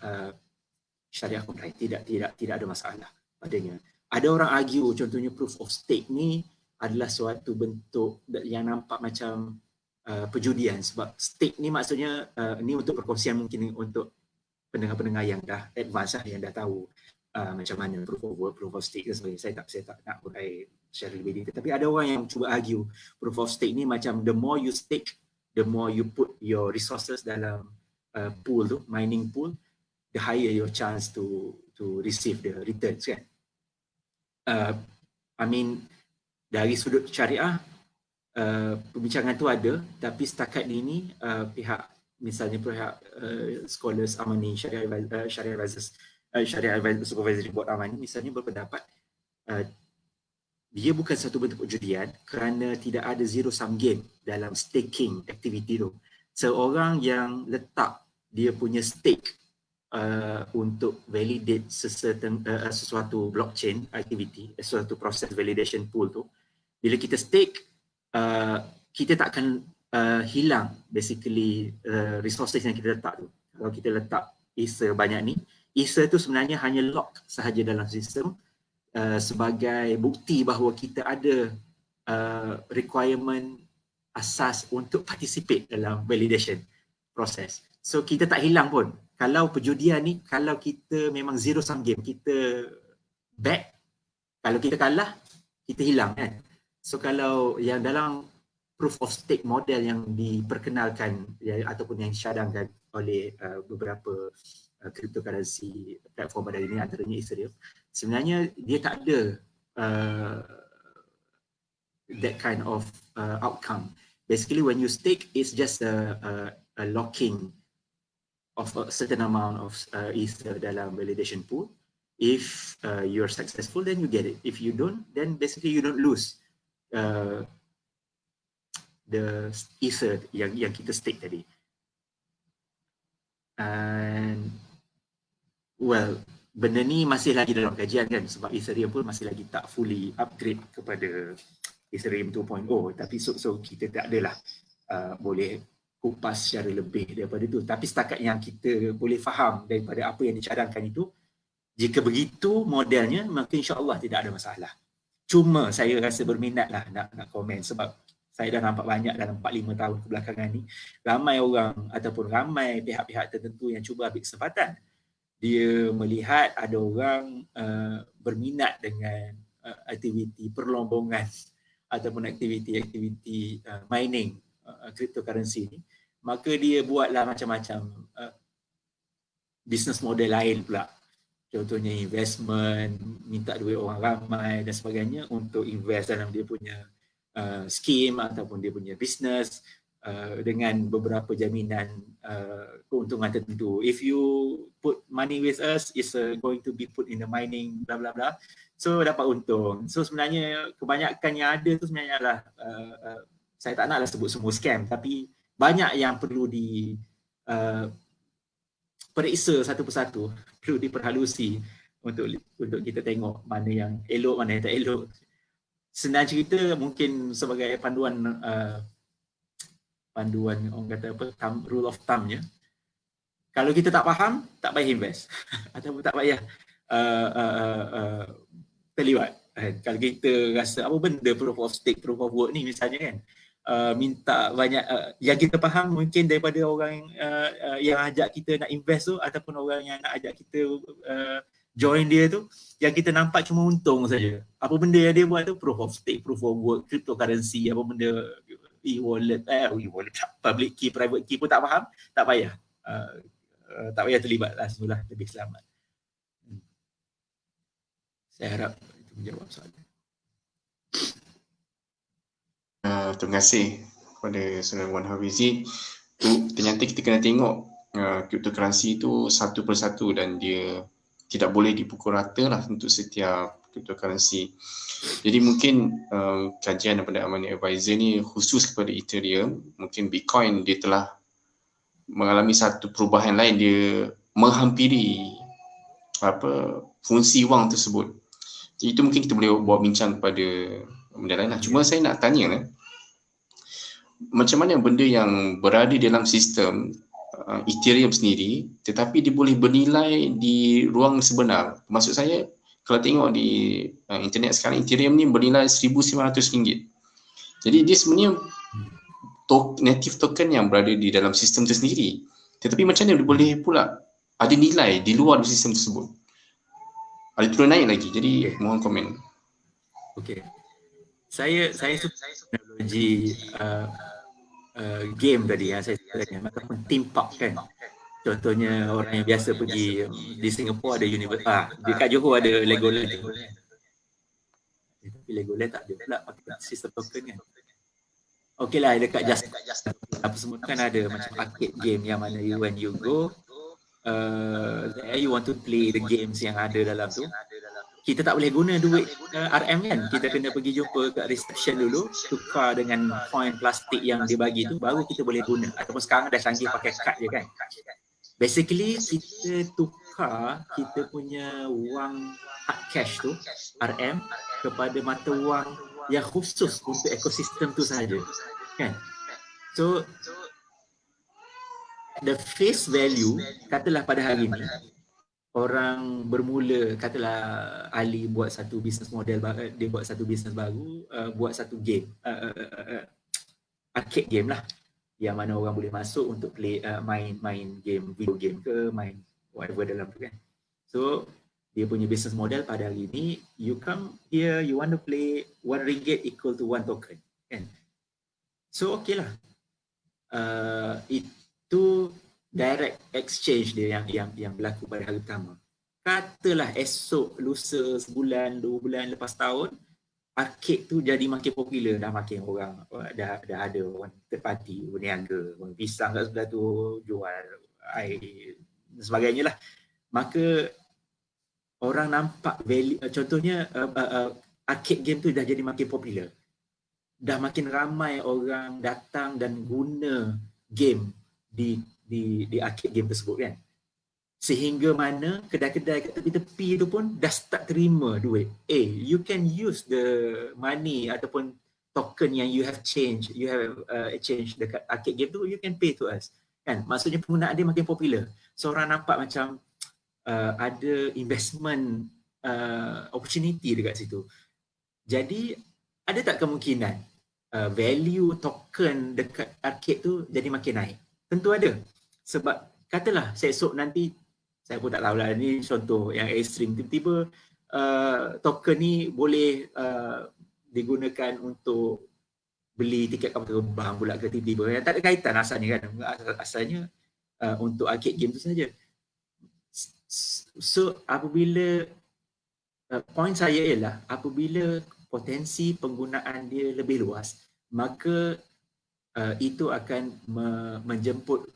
syariah compliant, tidak ada masalah padanya. Ada orang argue contohnya proof of stake ni adalah suatu bentuk yang nampak macam perjudian, sebab stake ni maksudnya ni untuk perkongsian mungkin untuk pendengar-pendengar yang dah advance lah, yang dah tahu macam mana proof of work, proof of stake dan sebagainya. Saya tak nak berai secara lebih detail, tapi ada orang yang cuba argue proof of stake ni macam the more you stake, the more you put your resources dalam pool tu, mining pool, the higher your chance to receive the returns, kan. Dari sudut syariah perbincangan tu ada, tapi setakat ini misalnya pihak scholars Amani, Sharia Advisors Supervisory Board Amani misalnya berpendapat dia bukan satu bentuk perjudian kerana tidak ada zero sum game dalam staking activity tu. Seorang yang letak dia punya stake untuk validate sesuatu blockchain activity, sesuatu proses validation pool tu, bila kita stake, kita tak akan hilang basically resources yang kita letak tu. Kalau kita letak Ether banyak ni, Ether tu sebenarnya hanya lock sahaja dalam sistem sebagai bukti bahawa kita ada requirement asas untuk participate dalam validation proses. So kita tak hilang pun. Kalau perjudian ni, kalau kita memang zero sum game, kita bet, kalau kita kalah, kita hilang, kan. So kalau yang dalam proof of stake model yang diperkenalkan ataupun yang disyadangkan oleh beberapa cryptocurrency platform pada hari ini, antaranya Ethereum, sebenarnya dia tak ada that kind of outcome. Basically when you stake, it's just a locking of a certain amount of Ether dalam validation pool. If you're successful, then you get it. If you don't, then basically you don't lose the Ether yang kita stake tadi. And well, benda ni masih lagi dalam kajian, kan, sebab Ethereum pun masih lagi tak fully upgrade kepada Ethereum 2.0, tapi so kita tak adalah boleh kupas secara lebih daripada itu. Tapi setakat yang kita boleh faham daripada apa yang dicadangkan itu, jika begitu modelnya, maka insya-Allah tidak ada masalah. Cuma saya rasa berminatlah nak komen, sebab saya dah nampak banyak dalam 4-5 tahun kebelakangan ni, ramai orang ataupun ramai pihak-pihak tertentu yang cuba ambil kesempatan. Dia melihat ada orang berminat dengan aktiviti perlombongan ataupun aktiviti mining cryptocurrency ni, maka dia buatlah macam-macam business model lain pula. Contohnya investment, minta duit orang ramai dan sebagainya untuk invest dalam dia punya scheme ataupun dia punya business dengan beberapa jaminan keuntungan tertentu. If you put money with us, it's going to be put in the mining bla bla bla. So dapat untung. So sebenarnya kebanyakan yang ada tu sebenarnya adalah saya tak naklah sebut semua scam, tapi banyak yang perlu periksa satu persatu, perlu diperhalusi untuk kita tengok mana yang elok, mana yang tak elok. Senang cerita mungkin sebagai panduan orang kata apa, rule of thumb-nya, kalau kita tak faham, tak payah invest ataupun tak payah terlibat. Kalau kita rasa apa benda proof of stake, proof of work ni misalnya kan, minta banyak yang kita faham mungkin daripada orang yang ajak kita nak invest tu, ataupun orang yang nak ajak kita join dia tu, yang kita nampak cuma untung saja. Apa benda yang dia buat tu proof of stake, proof of work, cryptocurrency, apa benda e-wallet, public key, private key pun tak faham, tak payah. Tak payah terlibat lah, semula lebih selamat. Saya harap itu menjawab soalan. Terima kasih kepada Saudara Wan Hafizi. Ternyata kita kena tengok cryptocurrency itu satu persatu dan dia tidak boleh dipukul rata lah untuk setiap cryptocurrency. Jadi mungkin kajian daripada Amani Advisor ni khusus kepada Ethereum. Mungkin Bitcoin dia telah mengalami satu perubahan lain, dia menghampiri fungsi wang tersebut. Jadi itu mungkin kita boleh buat bincang kepada benda lain lah. Cuma saya nak tanya lah, macam mana benda yang berada dalam sistem Ethereum sendiri tetapi dia boleh bernilai di ruang sebenar. Maksud saya, kalau tengok di internet sekarang, Ethereum ni bernilai RM1,900. Jadi dia sebenarnya native token yang berada di dalam sistem itu sendiri. Tetapi macam mana dia boleh pula ada nilai di luar sistem tersebut? Ada turun naik lagi. Jadi mohon komen. Okey. Saya suka teknologi game tadi yang saya sebutkan, ataupun theme park kan. Contohnya orang yang biasa pergi di Singapura ada dekat Johor ada Legoland. Tapi Legoland tak ada pula pakai sistem token kan. Okeylah, dekat Just apa semua kan ada macam arcade game yang mana when you go there you want to play the games yang ada dalam tu, kita tak boleh guna duit RM kan. Kita kena pergi jumpa kat reception dulu, tukar dengan coin plastik yang dia bagi tu, baru kita boleh guna. Ataupun sekarang dah canggih pakai kad je kan. Basically kita tukar kita punya wang hard cash tu, RM, kepada mata wang yang khusus untuk ekosistem tu sahaja kan. So the face value, katalah pada hari ni orang bermula, katalah Ali buat satu business model baru, dia buat satu business baru, buat satu game, arcade game lah, yang mana orang boleh masuk untuk play, main game, video game ke, main whatever dalam tu kan. So dia punya business model pada hari ni, you come here, you want to play RM1 equal to 1 token kan. So okey lah, itu direct exchange dia yang berlaku pada hari pertama. Katalah esok, lusa, sebulan, 2 bulan lepas tahun, arcade tu jadi makin popular, dah makin orang, dah ada orang third party, berniaga, orang pisang kat sebelah tu, jual air dan sebagainya lah. Maka orang nampak value, contohnya arcade game tu dah jadi makin popular. Dah makin ramai orang datang dan guna game di arcade game tersebut kan. Sehingga mana kedai-kedai kat tepi-tepi tu pun dah start terima duit. You can use the money ataupun token yang you have exchange dekat arcade game tu, you can pay to us. Kan? Maksudnya penggunaan dia makin popular. So orang nampak macam ada investment opportunity dekat situ. Jadi ada tak kemungkinan value token dekat arcade tu jadi makin naik? Tentu ada. Sebab katalah esok nanti, saya pun tak tahu lah, ni contoh yang ekstrim, tiba-tiba token ni boleh digunakan untuk beli tiket kapal terbang pula ke tiba-tiba. Yang tak ada kaitan asalnya kan. Asalnya untuk arcade game tu saja. So apabila point saya ialah apabila potensi penggunaan dia lebih luas, maka itu akan menjemput,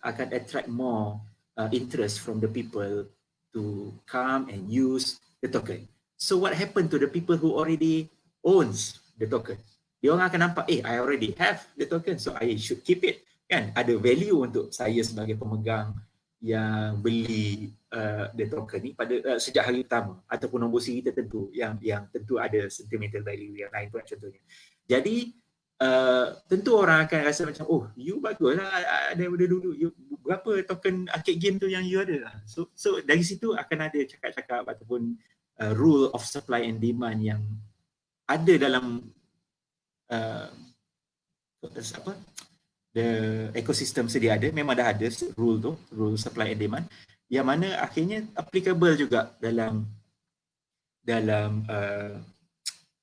akan attract more interest from the people to come and use the token. So what happened to the people who already owns the token? Dia orang akan nampak, I already have the token, so I should keep it. Kan? Ada value untuk saya sebagai pemegang yang beli the token ni pada sejak hari pertama, ataupun nombor siri tertentu yang tentu ada sentimental value yang lain pun contohnya. Jadi tentu orang akan rasa macam, oh, you bagus lah daripada dulu, you, berapa token arcade game tu yang you ada. So dari situ akan ada cakap-cakap ataupun rule of supply and demand yang ada dalam the ekosistem sedia ada, memang dah ada rule supply and demand, yang mana akhirnya applicable juga dalam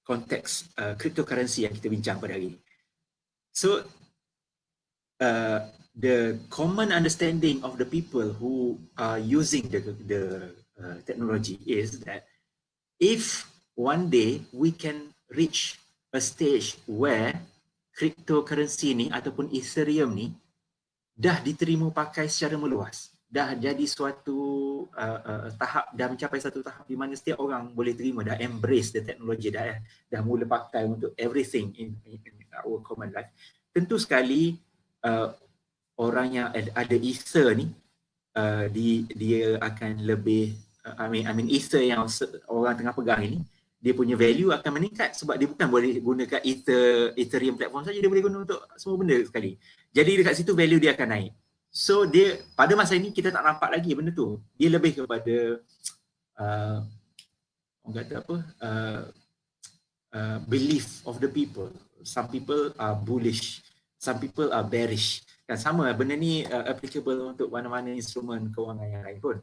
konteks cryptocurrency yang kita bincang pada hari ini. So the common understanding of the people who are using the technology is that if one day we can reach a stage where cryptocurrency ni ataupun Ethereum ni dah diterima pakai secara meluas, dah jadi suatu tahap, dah mencapai satu tahap di mana setiap orang boleh terima, dah embrace the technology, dah mula pakai untuk everything in our common life, tentu sekali orang yang ada Ether ni dia akan lebih I mean Ether yang orang tengah pegang ini, dia punya value akan meningkat sebab dia bukan boleh gunakan Ethereum platform saja, dia boleh guna untuk semua benda sekali. Jadi dekat situ value dia akan naik. So dia pada masa ini kita tak nampak lagi benda tu. Dia lebih kepada orang kata apa? Belief of the people. Some people are bullish, some people are bearish. Dan sama benda ni applicable untuk mana-mana instrumen kewangan yang lain pun.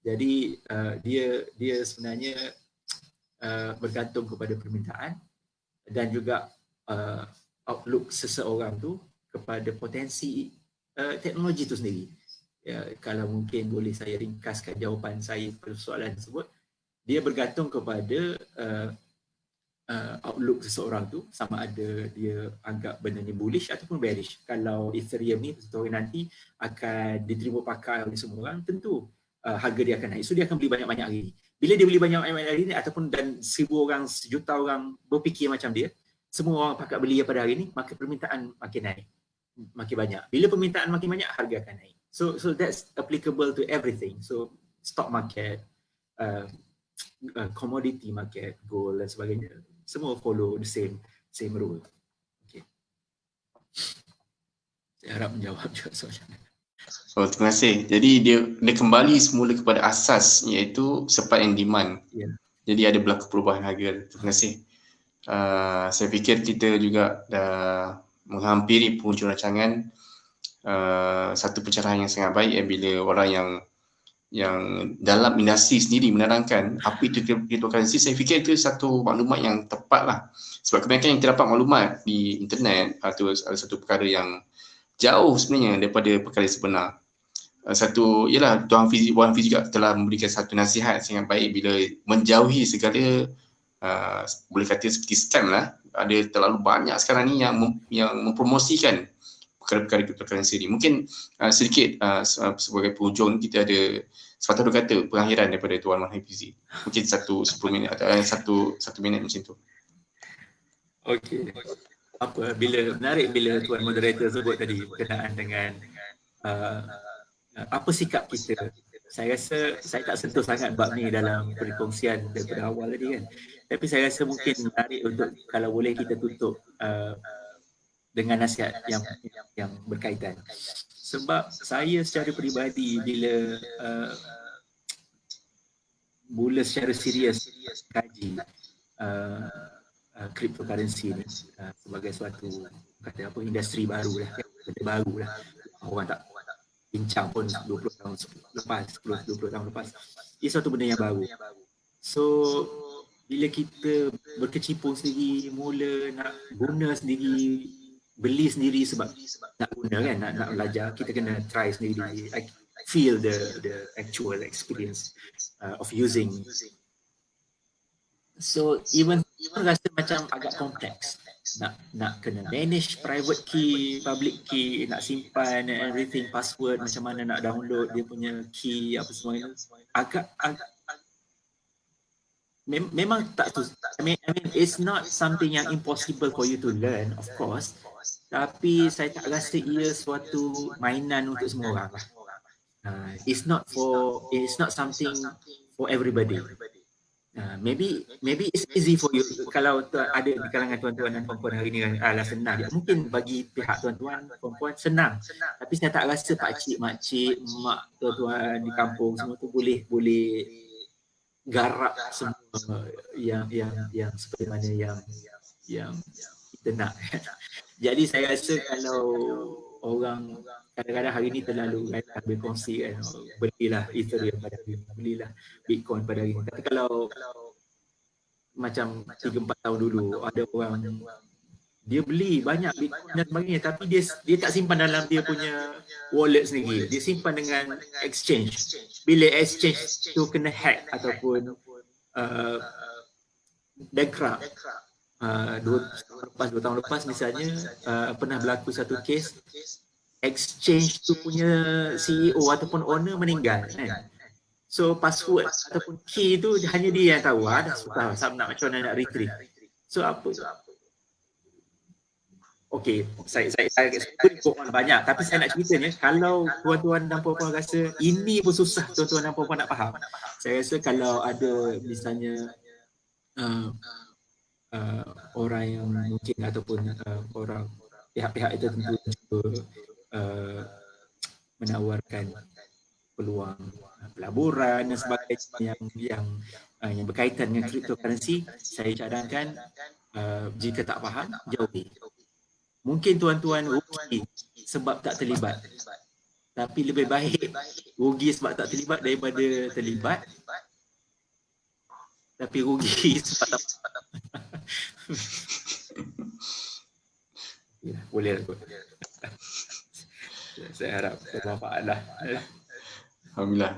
Jadi dia sebenarnya bergantung kepada permintaan dan juga outlook seseorang tu kepada potensi teknologi itu sendiri. Ya, kalau mungkin boleh saya ringkaskan jawapan saya pada soalan tersebut, dia bergantung kepada outlook seseorang tu, sama ada dia anggap benda ni bullish ataupun bearish. Kalau Ethereum ni satu hari nanti akan diterima pakai oleh semua orang, tentu harga dia akan naik. So dia akan beli banyak-banyak hari ni. Bila dia beli banyak-banyak hari ni ataupun dan 1,000 orang, 1 juta orang berfikir macam dia, semua orang pakat beli pada hari ni, maka permintaan makin naik, makin banyak. Bila permintaan makin banyak, harga akan naik. So that's applicable to everything. So stock market, commodity market, gold dan sebagainya, semua follow the same rule. Okay. Saya harap menjawab juga soalan. So terima kasih. Jadi dia kembali semula kepada asas, iaitu supply and demand. Yeah. Jadi ada berlaku perubahan harga. Terima kasih. Saya fikir kita juga dah menghampiri penghujung rancangan. Satu pencerahan yang sangat baik bila orang yang dalam industri sendiri menerangkan apa itu cryptocurrency. Saya fikir itu satu maklumat yang tepat lah. Sebab kebanyakan yang terdapat maklumat di internet itu ada satu perkara yang jauh sebenarnya daripada perkara sebenar. Satu, ialah Tuan Fizi juga telah memberikan satu nasihat sangat baik bila menjauhi segala boleh kata seperti scam lah. Ada terlalu banyak sekarang ni yang mempromosikan perkara-perkara cryptocurrency ni. Mungkin sedikit sebagai penghujung kita ada sepatutnya kata pengakhiran daripada Tuan Wan Fizi. Mungkin 10 minit atau 1 minit macam tu. Okey. Menarik bila Tuan Moderator sebut tadi berkenaan dengan apa sikap kita. Saya rasa saya tak sentuh sangat bab ni dalam perkongsian daripada awal tadi kan. Tapi saya rasa mungkin menarik untuk kalau boleh kita tutup dengan nasihat yang berkaitan. Sebab saya secara peribadi bila mula secara serius kaji cryptocurrency ni sebagai suatu kata apa industri baru lah, orang tak bincang pun 20 tahun lepas, 10-20 tahun lepas. Ia satu benda yang baru. So bila kita berkecimpung sendiri, mula nak guna sendiri, beli sendiri sebab nak guna kan, nak belajar, kita kena try sendiri, feel the actual experience of using. So even rasa macam agak kompleks. Nak kena manage private key, public key, nak simpan everything, password, macam mana nak download dia punya key, apa semua itu. Agak memang tak tu. I mean it's not something yang impossible for you to learn, of course. Tapi saya tak rasa ia suatu mainan untuk semua orang lah. It's not something for everybody. Maybe it's easy for you kalau ada di kalangan tuan-tuan dan puan-puan hari ni senang. Mungkin bagi pihak tuan-tuan puan-puan senang. Tapi saya tak rasa pakcik, makcik, mak tuan-tuan di kampung semua tu boleh garap semua yang seperti mana yang kita nak. Jadi saya rasa kalau orang kadang-kadang hari ni terlalu berkongsi kan, belilah Ethereum pada hari ni, belilah Bitcoin pada hari ni. Tapi kalau macam 3-4 tahun dulu ada orang dia beli banyak Bitcoin dan sebagainya, tapi dia tak simpan dalam dia punya wallet sendiri, dia simpan dengan exchange. Bila exchange tu kena hack ataupun bankrupt, 2 tahun lepas misalnya, pernah berlaku satu kes exchange tu punya CEO ataupun owner meninggal kan. So password ataupun key tu hanya dia yang tahu. Dah susah nak macam mana nak retrieve. So apa? Okey, saya banyak, tapi saya nak cerita ni, kalau tuan-tuan dan puan-puan rasa ini pun susah tuan-tuan dan puan-puan nak faham, saya rasa kalau ada misalnya orang yang mungkin ataupun orang pihak-pihak itu tentu menawarkan peluang pelaburan dan sebagainya yang berkaitan dengan cryptocurrency, saya cadangkan jika tak faham, jauhi. Mungkin tuan-tuan rugi sebab tak terlibat, tapi lebih baik rugi sebab tak terlibat daripada terlibat tapi rugi sebab tak. Ya, boleh lah. Saya harap bermanfaat lah. Alhamdulillah.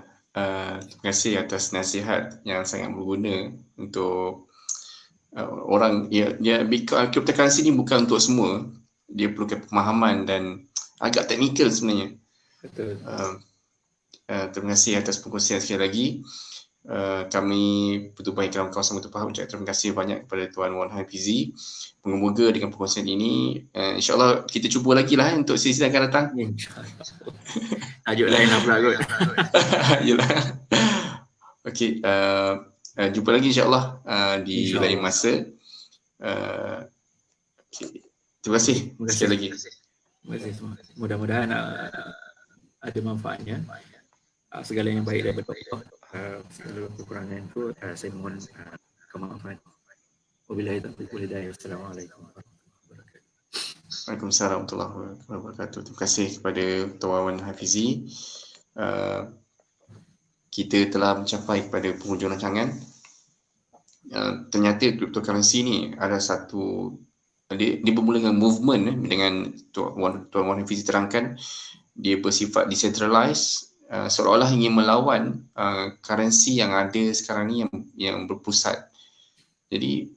Terima kasih atas nasihat yang sangat berguna untuk orang. Bitcoin cryptocurrency ni bukan untuk semua. Dia perlukan pemahaman dan agak teknikal sebenarnya. Betul. Terima kasih atas perkongsian sekali lagi. Kami Pertubuhan Ikram Kawasan Bertubuhan ucap terima kasih banyak kepada Tuan Wan Hafizi. Moga-moga dengan perkongsian ini, insyaAllah kita cuba lagi lah untuk sesi yang akan datang. Tajuk lain lah pula kot. Yelah. Okey, jumpa lagi insyaAllah di lain masa. Okay. Terima kasih sekali lagi. Terima kasih semua. Mudah-mudahan ada manfaatnya. Segala yang baik daripada Allah. Segala kekurangan itu saya mohon kemaafan. Wabillahi taufiq wal hidayah. Assalamualaikum warahmatullahi wabarakatuh. Waalaikumsalam warahmatullahi wabarakatuh. Terima kasih kepada Tuan Wan Hafizi. Kita telah mencapai kepada penghujung rancangan. Ternyata cryptocurrency ni ada satu, dia bermula dengan movement dengan Tuan Wan Hafizi terangkan, dia bersifat decentralized, seolah-olah ingin melawan currency yang ada sekarang ni yang berpusat. Jadi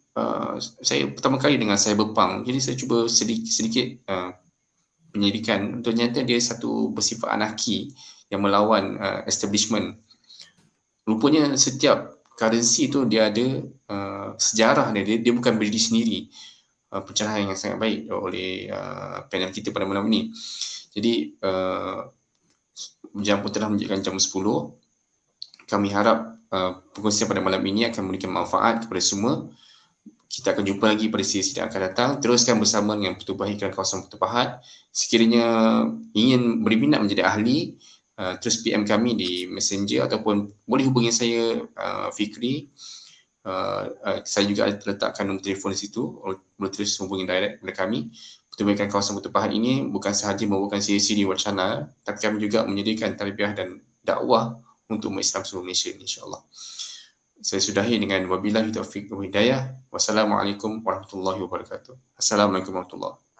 saya pertama kali dengan Cyberpunk, jadi saya cuba sedikit penyelidikan. Ternyata dia satu bersifat anarki yang melawan establishment. Rupanya setiap currency tu dia ada sejarah dia bukan berdiri sendiri. Pencerahan yang sangat baik oleh panel kita pada malam ini. Jadi jam pun telah menunjukkan jam 10. Kami harap perkongsian pada malam ini akan memberikan manfaat kepada semua. Kita akan jumpa lagi pada sesi yang akan datang. Teruskan bersama dengan Pertubuhan Iklan Kawasan Pertubuhan. Sekiranya ingin berminat menjadi ahli, terus PM kami di Messenger ataupun boleh hubungi saya, Fikri. Saya juga letakkan nombor telefon di situ. Boleh terus hubungi direct kepada kami. Pertubuhan Iklan Kawasan Pertubuhan ini bukan sahaja membawakan sesi di wacana, tapi kami juga menyediakan tarbiyah dan dakwah untuk umat Islam seluruh Malaysia, insya-Allah. Saya sudahi dengan wabillahi taufiq wal hidayah. Wassalamualaikum warahmatullahi wabarakatuh. Assalamualaikum warahmatullahi wabarakatuh.